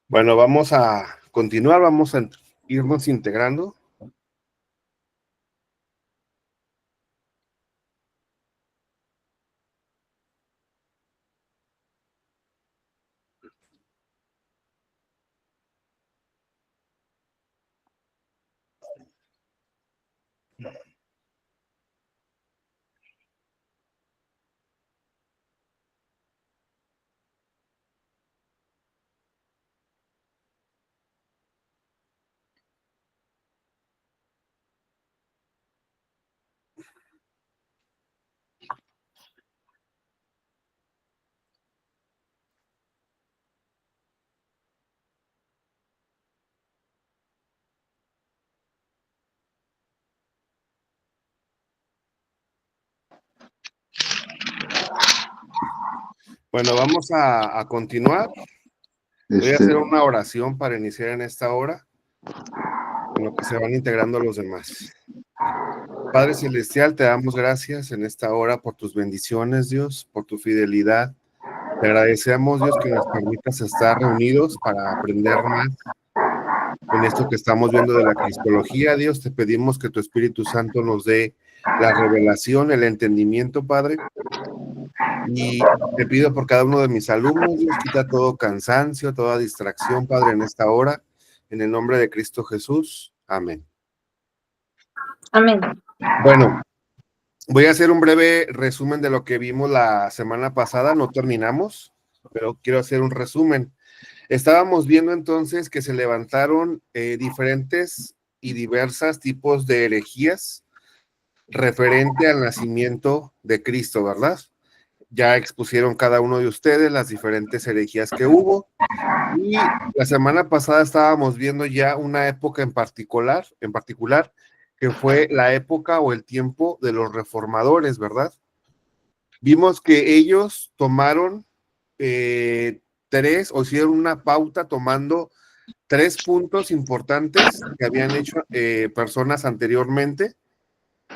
Bueno, vamos a continuar, vamos a irnos integrando. Bueno, vamos a continuar. Voy a hacer una oración para iniciar en esta hora, en lo que se van integrando los demás. Padre Celestial, te damos gracias en esta hora por tus bendiciones, Dios, por tu fidelidad. Te agradecemos, Dios, que nos permitas estar reunidos para aprender más en esto que estamos viendo de la cristología. Dios, te pedimos que tu Espíritu Santo nos dé la revelación, el entendimiento, Padre. Y te pido por cada uno de mis alumnos, Dios, quita todo cansancio, toda distracción, Padre, en esta hora, en el nombre de Cristo Jesús. Amén. Amén. Bueno, voy a hacer un breve resumen de lo que vimos la semana pasada. No terminamos, pero quiero hacer un resumen. Estábamos viendo entonces que se levantaron diferentes y diversas tipos de herejías referente al nacimiento de Cristo, ¿verdad? Ya expusieron cada uno de ustedes las diferentes herejías que hubo. Y la semana pasada estábamos viendo ya una época en particular, que fue la época o el tiempo de los reformadores, ¿verdad? Vimos que ellos tomaron o hicieron una pauta tomando 3 puntos importantes que habían hecho personas anteriormente.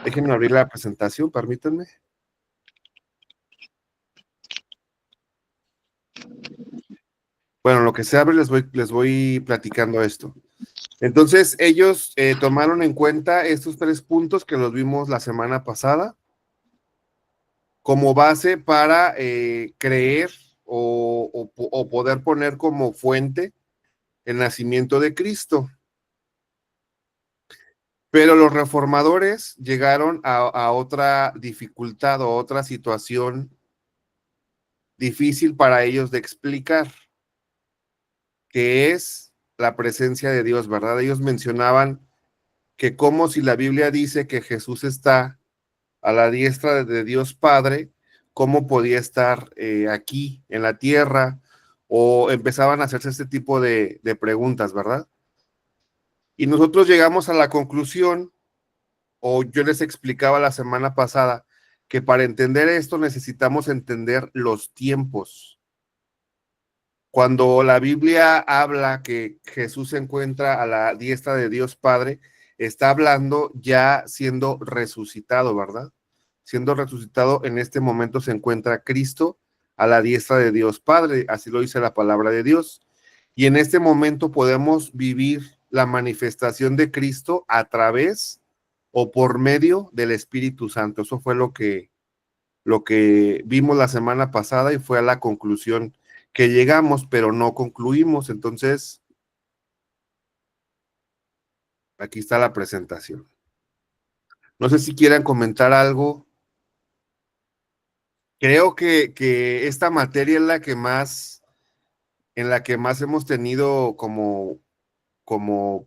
Déjenme abrir la presentación, permítanme. Bueno, lo que se abre les voy platicando esto. Entonces, ellos tomaron en cuenta estos 3 puntos que los vimos la semana pasada como base para creer o poder poner como fuente el nacimiento de Cristo. Pero los reformadores llegaron a otra dificultad o otra situación difícil para ellos de explicar, que es la presencia de Dios, ¿verdad? Ellos mencionaban que como si la Biblia dice que Jesús está a la diestra de Dios Padre, ¿cómo podía estar aquí en la tierra? O empezaban a hacerse este tipo de preguntas, ¿verdad? Y nosotros llegamos a la conclusión, o yo les explicaba la semana pasada, que para entender esto necesitamos entender los tiempos. Cuando la Biblia habla que Jesús se encuentra a la diestra de Dios Padre, está hablando ya siendo resucitado, ¿verdad? Siendo resucitado, en este momento se encuentra Cristo a la diestra de Dios Padre, así lo dice la palabra de Dios. Y en este momento podemos vivir la manifestación de Cristo a través o por medio del Espíritu Santo. Eso fue lo que lo que vimos la semana pasada y fue a la conclusión que llegamos, pero no concluimos. Entonces, aquí está la presentación. No sé si quieran comentar algo. Creo que esta materia es la que más, en la que más hemos tenido como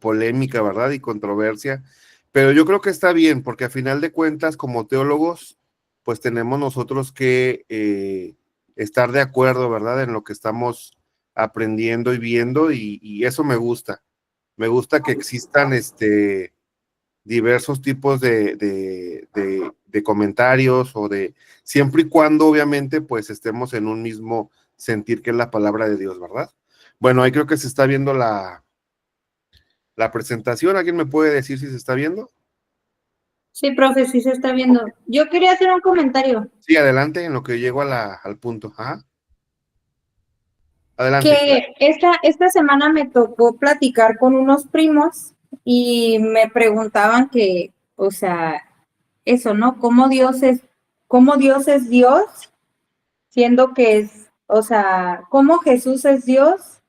polémica, ¿verdad? Y controversia. Pero yo creo que está bien, porque a final de cuentas, como teólogos, pues tenemos nosotros que estar de acuerdo, ¿verdad? En lo que estamos aprendiendo y viendo, y eso me gusta. Me gusta que existan diversos tipos de comentarios o siempre y cuando obviamente pues estemos en un mismo sentir que es la palabra de Dios, ¿verdad? Bueno, ahí creo que se está viendo la presentación. ¿Alguien me puede decir si se está viendo? Sí, profe, sí se está viendo. Yo quería hacer un comentario. Sí, adelante, en lo que llego al punto. Ajá. Adelante. Que esta semana me tocó platicar con unos primos y me preguntaban que, o sea, eso, ¿no? Cómo Dios es Dios, siendo que es, o sea, cómo Jesús es Dios,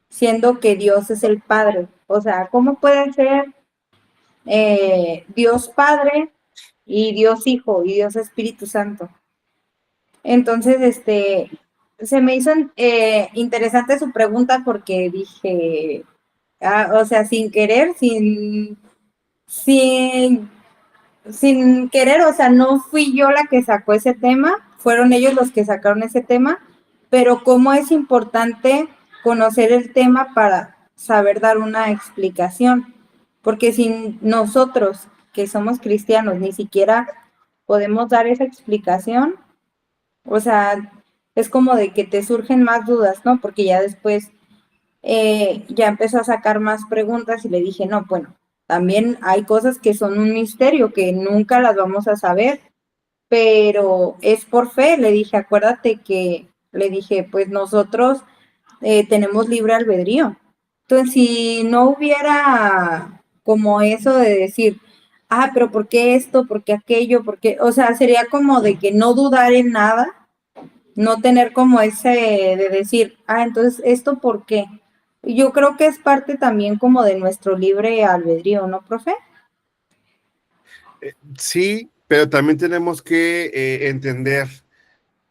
siendo que Dios es el Padre. O sea, ¿cómo puede ser Dios Padre y Dios Hijo y Dios Espíritu Santo? Entonces, se me hizo interesante su pregunta porque dije, o sea, sin querer, sin, sin querer, o sea, no fui yo la que sacó ese tema, fueron ellos los que sacaron ese tema, pero cómo es importante conocer el tema para saber dar una explicación, porque si nosotros, que somos cristianos, ni siquiera podemos dar esa explicación, o sea, es como de que te surgen más dudas, ¿no? Porque ya después ya empezó a sacar más preguntas y le dije, no, bueno, también hay cosas que son un misterio, que nunca las vamos a saber, pero es por fe. Le dije, acuérdate que, le dije, pues nosotros tenemos libre albedrío. Entonces, si no hubiera como eso de decir, ah, pero ¿por qué esto? ¿Por qué aquello? ¿Por qué? O sea, sería como de que no dudar en nada, no tener como ese de decir, ah, entonces, ¿esto por qué? Yo creo que es parte también como de nuestro libre albedrío, ¿no, profe? Sí, pero también tenemos que entender,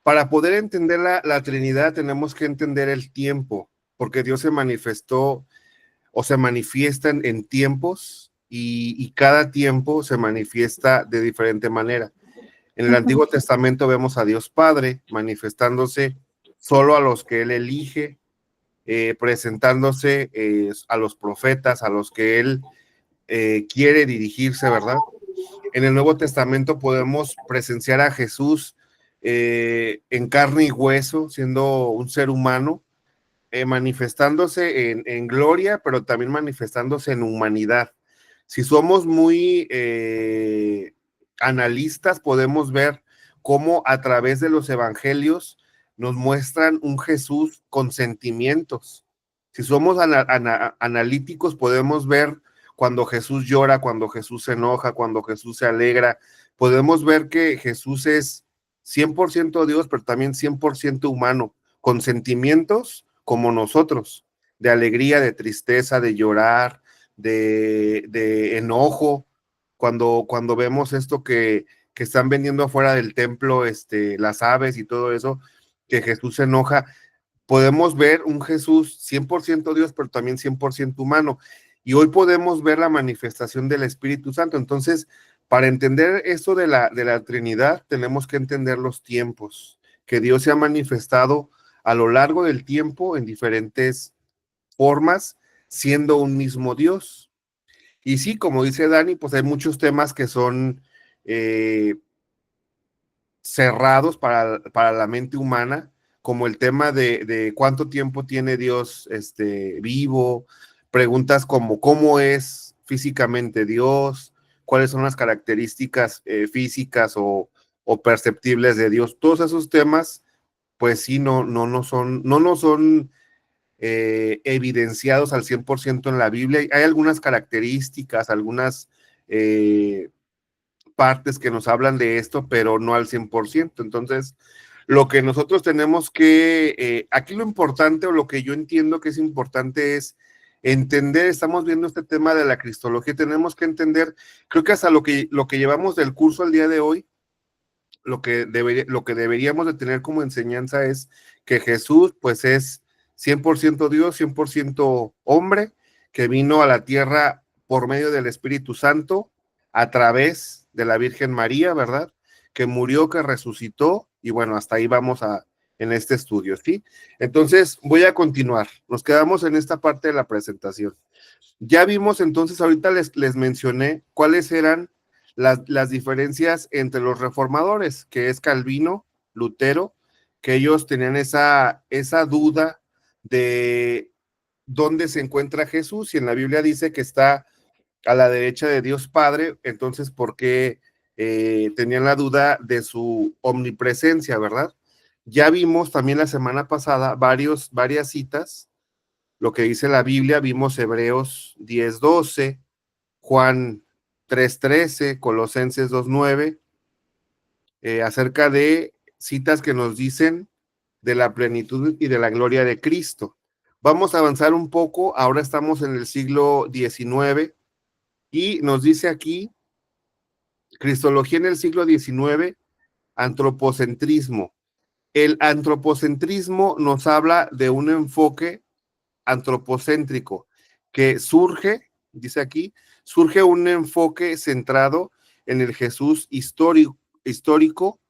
para poder entender la Trinidad, tenemos que entender el tiempo, porque Dios se manifestó o se manifiestan en tiempos y cada tiempo se manifiesta de diferente manera. En el Antiguo Testamento vemos a Dios Padre manifestándose solo a los que Él elige, presentándose a los profetas, a los que Él quiere dirigirse, ¿verdad? En el Nuevo Testamento podemos presenciar a Jesús en carne y hueso, siendo un ser humano, manifestándose en gloria, pero también manifestándose en humanidad. Si somos muy analistas, podemos ver cómo a través de los evangelios nos muestran un Jesús con sentimientos. Si somos analíticos, podemos ver cuando Jesús llora, cuando Jesús se enoja, cuando Jesús se alegra. Podemos ver que Jesús es 100% Dios, pero también 100% humano, con sentimientos como nosotros, de alegría, de tristeza, de llorar, de enojo, cuando vemos esto que están vendiendo afuera del templo, las aves y todo eso, que Jesús se enoja, podemos ver un Jesús 100% Dios, pero también 100% humano, y hoy podemos ver la manifestación del Espíritu Santo. Entonces, para entender esto de la Trinidad, tenemos que entender los tiempos, que Dios se ha manifestado a lo largo del tiempo en diferentes formas, siendo un mismo Dios. Y sí, como dice Dani, pues hay muchos temas que son cerrados para la mente humana, como el tema de cuánto tiempo tiene Dios vivo, preguntas como cómo es físicamente Dios, cuáles son las características físicas o perceptibles de Dios. Todos esos temas, pues sí, no son evidenciados al 100% en la Biblia. Hay algunas características, algunas partes que nos hablan de esto, pero no al 100%. Entonces, lo que nosotros tenemos que, aquí lo importante o lo que yo entiendo que es importante es entender, estamos viendo este tema de la cristología, tenemos que entender, creo que hasta lo que llevamos del curso al día de hoy, lo que deberíamos de tener como enseñanza es que Jesús pues es 100% Dios, 100% hombre, que vino a la tierra por medio del Espíritu Santo, a través de la Virgen María, ¿verdad? Que murió, que resucitó, y bueno, hasta ahí vamos en este estudio, ¿sí? Entonces, voy a continuar. Nos quedamos en esta parte de la presentación. Ya vimos entonces, ahorita les mencioné cuáles eran las diferencias entre los reformadores, que es Calvino, Lutero, que ellos tenían esa duda de dónde se encuentra Jesús, y en la Biblia dice que está a la derecha de Dios Padre, entonces, ¿por qué tenían la duda de su omnipresencia, verdad? Ya vimos también la semana pasada varias citas, lo que dice la Biblia, vimos Hebreos 10:12, Juan 3:13, Colosenses 2:9, acerca de citas que nos dicen de la plenitud y de la gloria de Cristo. Vamos a avanzar un poco, ahora estamos en el siglo XIX, y nos dice aquí, Cristología en el siglo XIX, antropocentrismo. El antropocentrismo nos habla de un enfoque antropocéntrico que surge, dice aquí, surge un enfoque centrado en el Jesús histórico,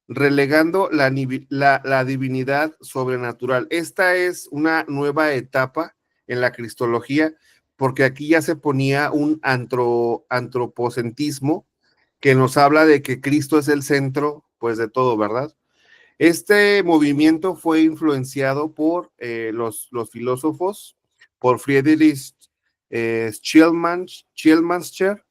relegando la divinidad sobrenatural. Esta es una nueva etapa en la cristología, porque aquí ya se ponía un antropocentrismo que nos habla de que Cristo es el centro, pues, de todo, ¿verdad? Este movimiento fue influenciado por los filósofos, por Friedrich Schleiermacher,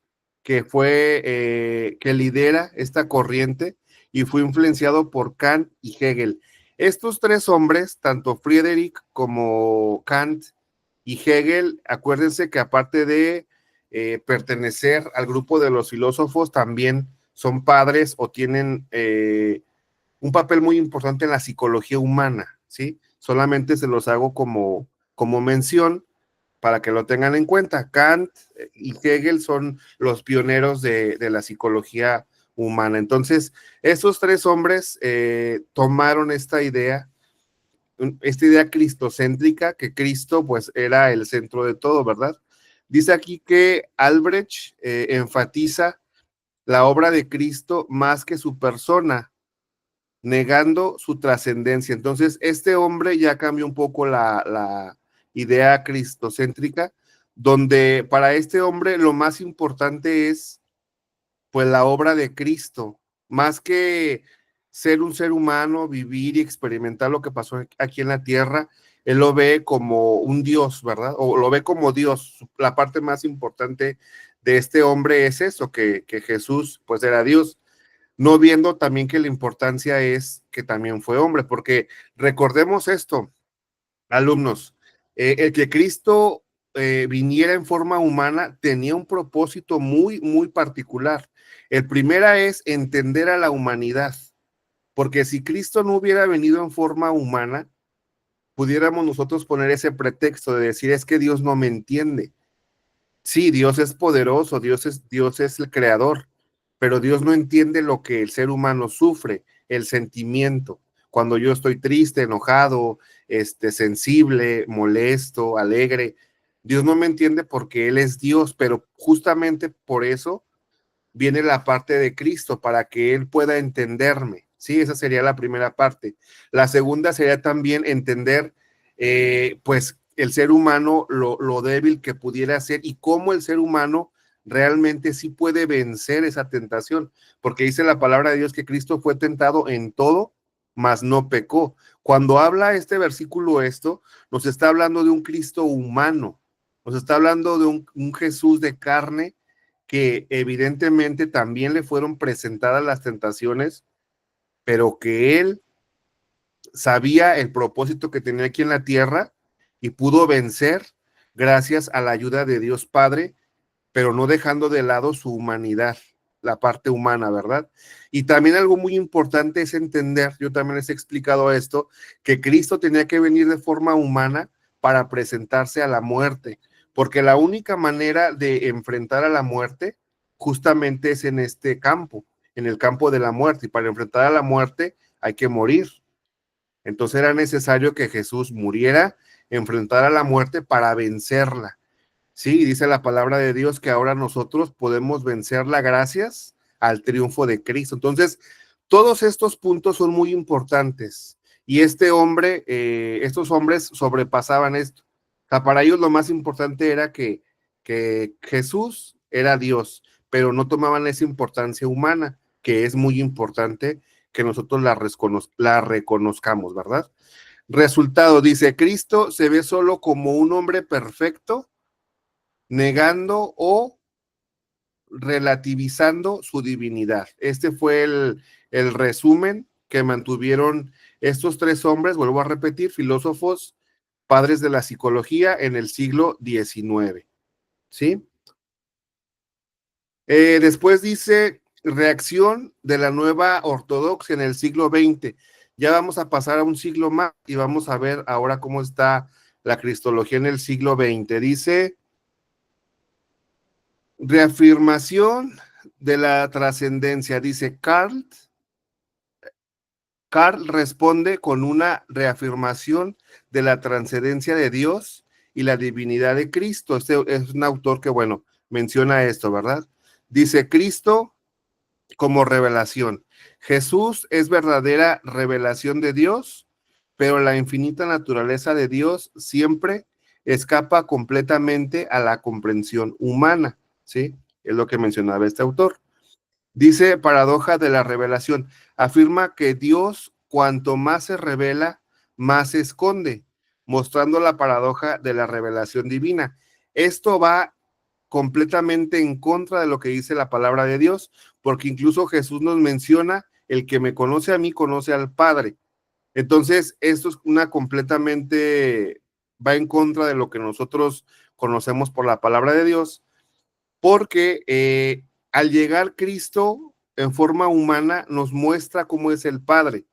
que lidera esta corriente y fue influenciado por Kant y Hegel. Estos tres hombres, tanto Friedrich como Kant y Hegel, acuérdense que aparte de pertenecer al grupo de los filósofos, también son padres o tienen un papel muy importante en la psicología humana, ¿sí? Solamente se los hago como mención para que lo tengan en cuenta. Kant y Hegel son los pioneros de la psicología humana. Entonces, esos tres hombres tomaron esta idea cristocéntrica, que Cristo pues era el centro de todo, ¿verdad? Dice aquí que Albrecht enfatiza la obra de Cristo más que su persona, negando su trascendencia. Entonces, este hombre ya cambió un poco la idea cristocéntrica, donde para este hombre lo más importante es pues la obra de Cristo, más que ser un ser humano, vivir y experimentar lo que pasó aquí en la tierra. Él lo ve como un Dios, ¿verdad? O lo ve como Dios. La parte más importante de este hombre es eso, que Jesús pues era Dios, no viendo también que la importancia es que también fue hombre, porque recordemos esto, alumnos, el que Cristo viniera en forma humana tenía un propósito muy, muy particular. El primero es entender a la humanidad, porque si Cristo no hubiera venido en forma humana, pudiéramos nosotros poner ese pretexto de decir, es que Dios no me entiende. Sí, Dios es poderoso, Dios es el creador, pero Dios no entiende lo que el ser humano sufre, el sentimiento. Cuando yo estoy triste, enojado, sensible, molesto, alegre, Dios no me entiende porque Él es Dios, pero justamente por eso viene la parte de Cristo, para que Él pueda entenderme. Sí, esa sería la primera parte. La segunda sería también entender, pues, el ser humano, lo débil que pudiera ser y cómo el ser humano realmente sí puede vencer esa tentación, porque dice la palabra de Dios que Cristo fue tentado en todo, mas no pecó. Cuando habla este versículo nos está hablando de un Cristo humano, nos está hablando de un Jesús de carne, que evidentemente también le fueron presentadas las tentaciones, pero que él sabía el propósito que tenía aquí en la tierra y pudo vencer gracias a la ayuda de Dios Padre, pero no dejando de lado su humanidad. la parte humana, ¿verdad? Y también algo muy importante es entender, yo también les he explicado esto, que Cristo tenía que venir de forma humana para presentarse a la muerte, porque la única manera de enfrentar a la muerte justamente es en este campo, en el campo de la muerte, y para enfrentar a la muerte hay que morir. Entonces era necesario que Jesús muriera, enfrentara a la muerte para vencerla. Sí, dice la palabra de Dios que ahora nosotros podemos vencerla gracias al triunfo de Cristo. Entonces, todos estos puntos son muy importantes. Y este hombre, estos hombres sobrepasaban esto. O sea, para ellos lo más importante era que Jesús era Dios, pero no tomaban esa importancia humana, que es muy importante que nosotros la reconozcamos, ¿verdad? Resultado, dice, Cristo se ve solo como un hombre perfecto, negando o relativizando su divinidad. Este fue el resumen que mantuvieron estos tres hombres, vuelvo a repetir, filósofos, padres de la psicología en el siglo XIX. ¿Sí? Después dice, reacción de la nueva ortodoxia en el siglo XX. Ya vamos a pasar a un siglo más y vamos a ver ahora cómo está la cristología en el siglo XX. Dice, reafirmación de la trascendencia. Dice, Carl responde con una reafirmación de la trascendencia de Dios y la divinidad de Cristo. Este es un autor que, bueno, menciona esto, ¿verdad? Dice, Cristo como revelación. Jesús es verdadera revelación de Dios, pero la infinita naturaleza de Dios siempre escapa completamente a la comprensión humana, ¿sí? Es lo que mencionaba este autor. Dice paradoja de la revelación, afirma que Dios cuanto más se revela, más se esconde, mostrando la paradoja de la revelación divina. Esto va completamente en contra de lo que dice la palabra de Dios, porque incluso Jesús nos menciona, el que me conoce a mí, conoce al Padre. Entonces, esto es una completamente, va en contra de lo que nosotros conocemos por la palabra de Dios, porque al llegar Cristo en forma humana nos muestra cómo es el Padre.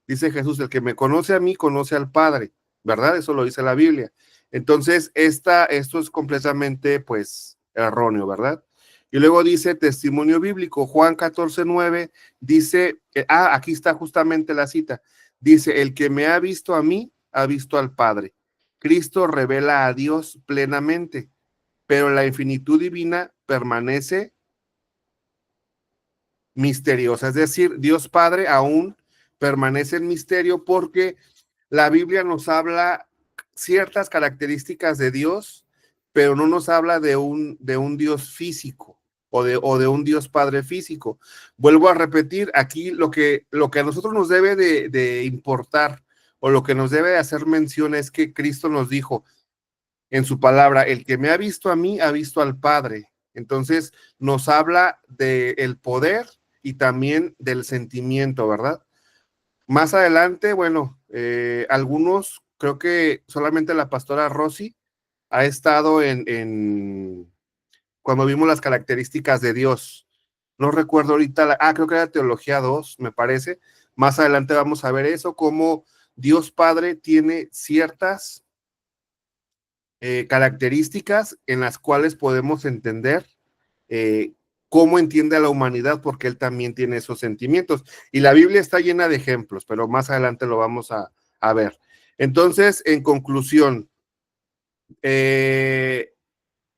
Dice Jesús, el que me conoce a mí, conoce al Padre, ¿verdad? Eso lo dice la Biblia. Entonces, esto es completamente, pues, erróneo, ¿verdad? Y luego dice testimonio bíblico, Juan 14:9, dice, aquí está justamente la cita, dice, el que me ha visto a mí, ha visto al Padre. Cristo revela a Dios plenamente, pero la infinitud divina permanece misteriosa, es decir, Dios Padre aún permanece en misterio porque la Biblia nos habla ciertas características de Dios, pero no nos habla de un Dios físico o de un Dios Padre físico. Vuelvo a repetir, aquí lo que a nosotros nos debe de importar o lo que nos debe de hacer mención es que Cristo nos dijo en su palabra, el que me ha visto a mí, ha visto al Padre. Entonces nos habla del poder y también del sentimiento, ¿verdad? Más adelante, bueno, algunos, creo que solamente la pastora Rosy ha estado cuando vimos las características de Dios. No recuerdo ahorita, creo que era Teología 2, me parece. Más adelante vamos a ver eso, cómo Dios Padre tiene ciertas características en las cuales podemos entender cómo entiende a la humanidad, porque él también tiene esos sentimientos. Y la Biblia está llena de ejemplos, pero más adelante lo vamos a ver. Entonces, en conclusión,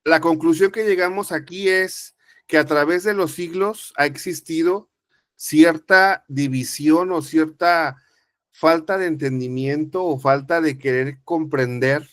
la conclusión que llegamos aquí es que a través de los siglos ha existido cierta división o cierta falta de entendimiento o falta de querer comprender.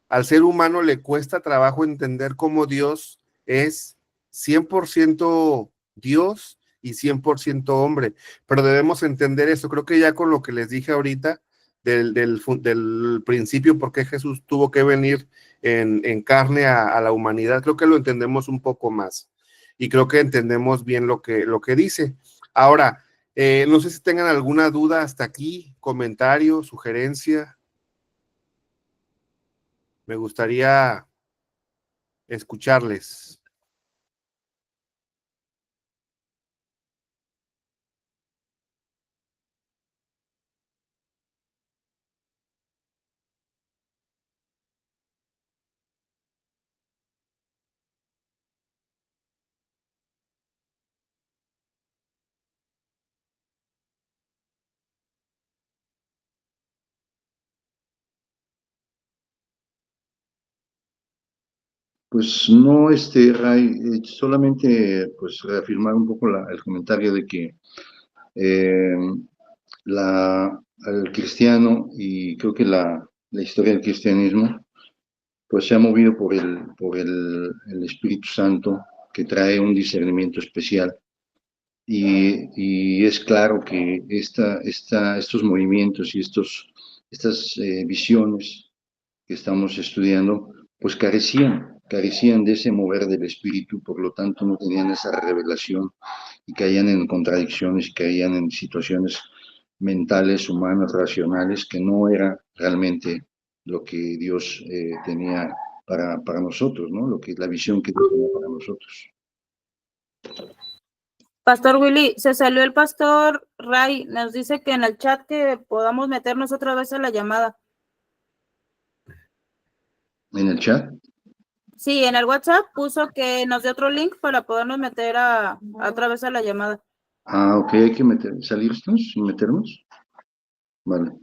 Al ser humano le cuesta trabajo entender cómo Dios es 100% Dios y 100% hombre, pero debemos entender eso. Creo que ya con lo que les dije ahorita del principio, por qué Jesús tuvo que venir en carne a la humanidad, creo que lo entendemos un poco más y creo que entendemos bien lo que dice. Ahora, no sé si tengan alguna duda hasta aquí, comentario, sugerencia. Me gustaría escucharles. Pues no, Ray, solamente pues reafirmar un poco el comentario de que eh, el cristiano y creo que la historia del cristianismo pues se ha movido el Espíritu Santo que trae un discernimiento especial y es claro que estos movimientos y estas visiones que estamos estudiando, pues carecían de ese mover del espíritu, por lo tanto no tenían esa revelación y caían en contradicciones y caían en situaciones mentales, humanas, racionales, que no era realmente lo que Dios tenía para nosotros, ¿no? La visión que Dios tenía para nosotros. Pastor Willy, se salió el pastor Ray, nos dice que en el chat que podamos meternos otra vez a la llamada. ¿En el chat? Sí, en el WhatsApp puso que nos dé otro link para podernos meter a otra vez a la llamada. Ah, ok, hay que salirnos y meternos. Vale.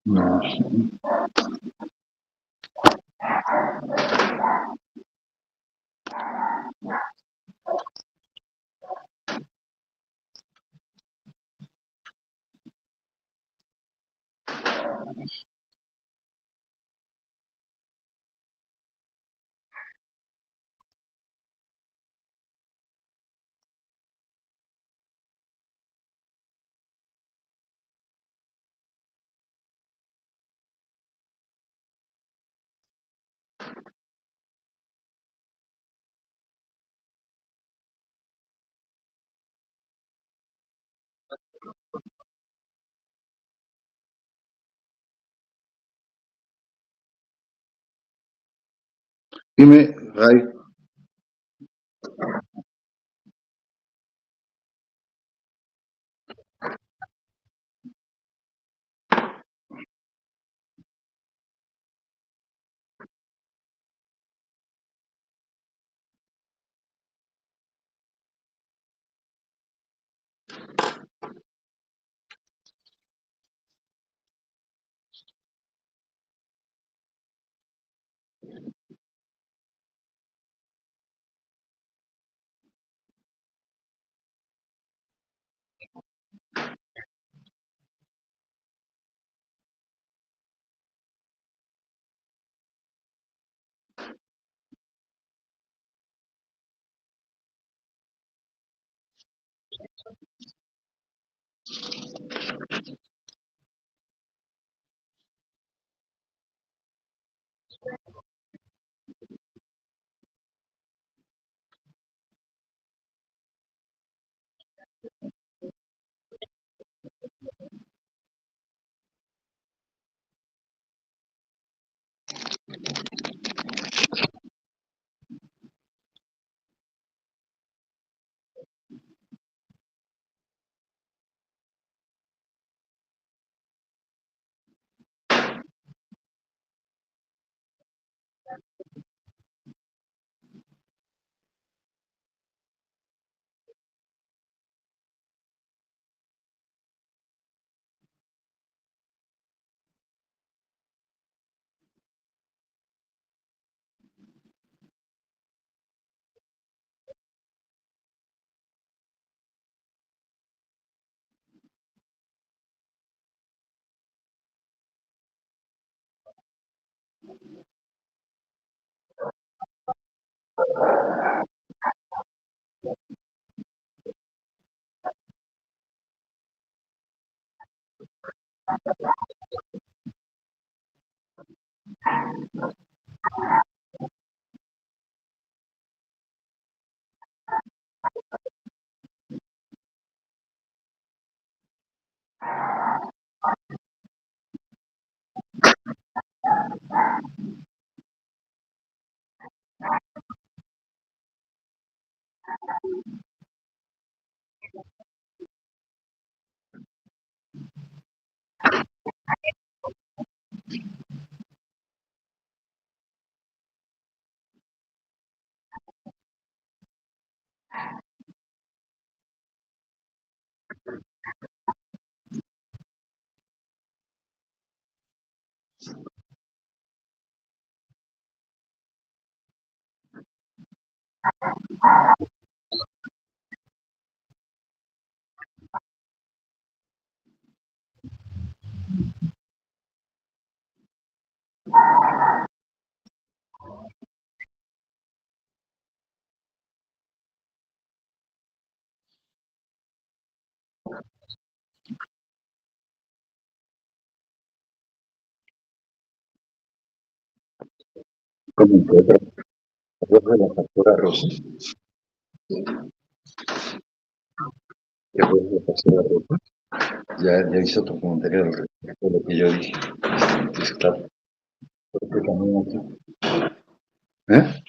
No, dime, Ray. Como que otra de la pastora Rosa. ¿Qué fue de la pastora Rosa? Ya hizo otro comentario al respecto de lo que yo dije. Entonces, claro, porque también aquí. ¿Eh?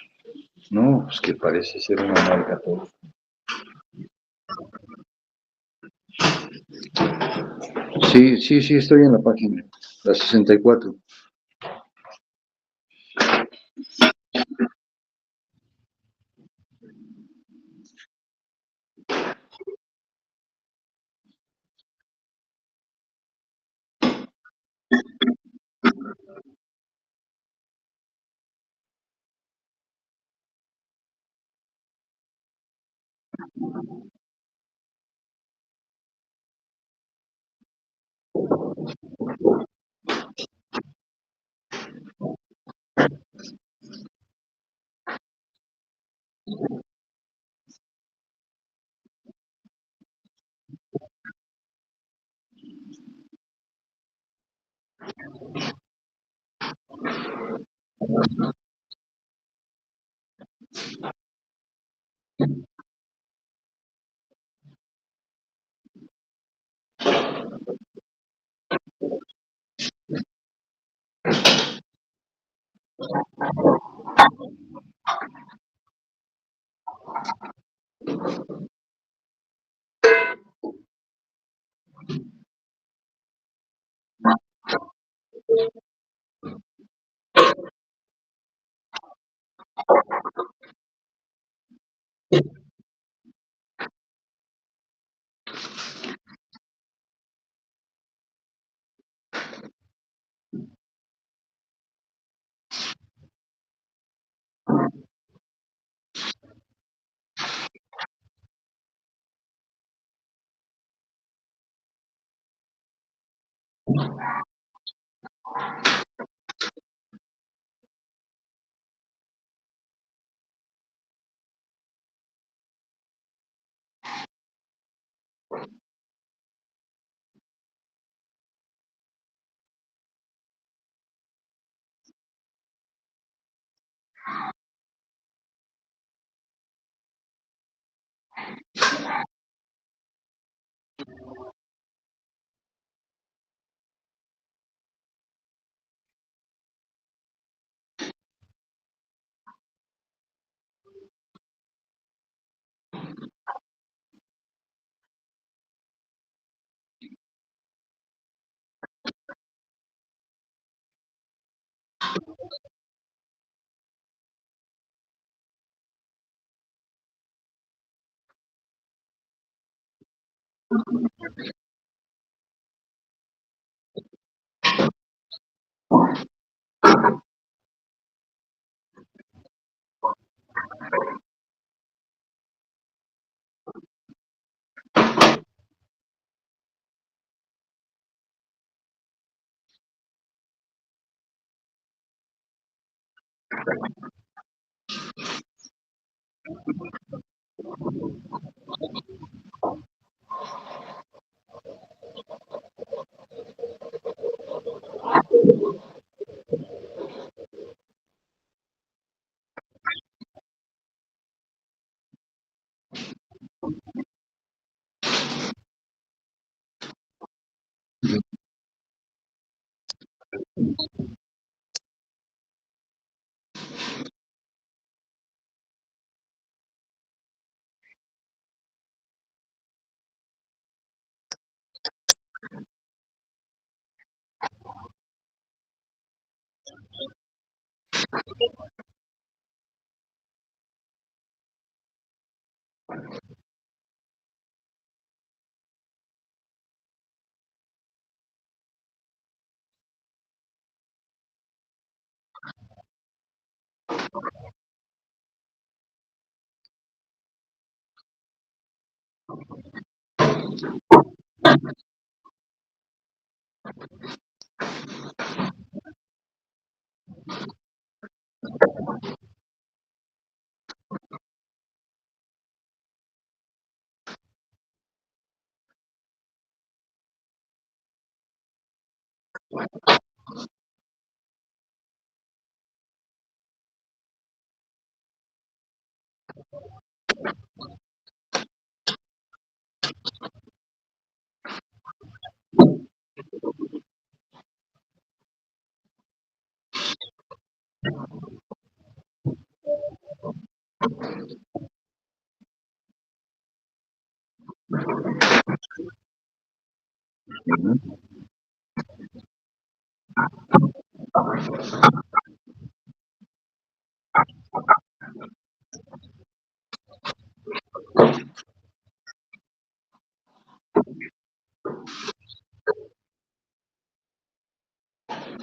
No, pues que parece ser una marca todo. Sí, sí, sí, estoy en la página, la 64.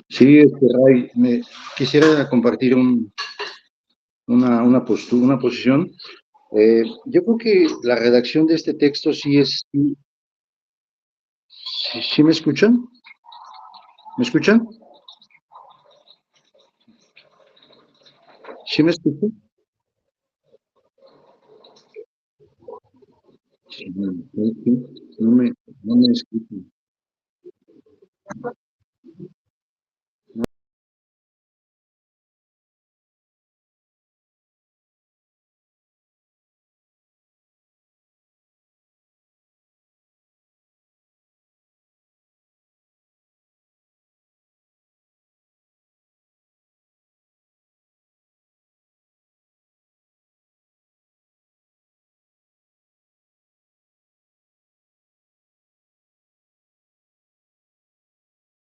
Sí, Ray, quisiera compartir una postura, una posición. Yo creo que la redacción de este texto sí es. ¿Sí me escuchan? ¿Me escuchan? ¿Sí me escuchan? Sí, no me escuchan.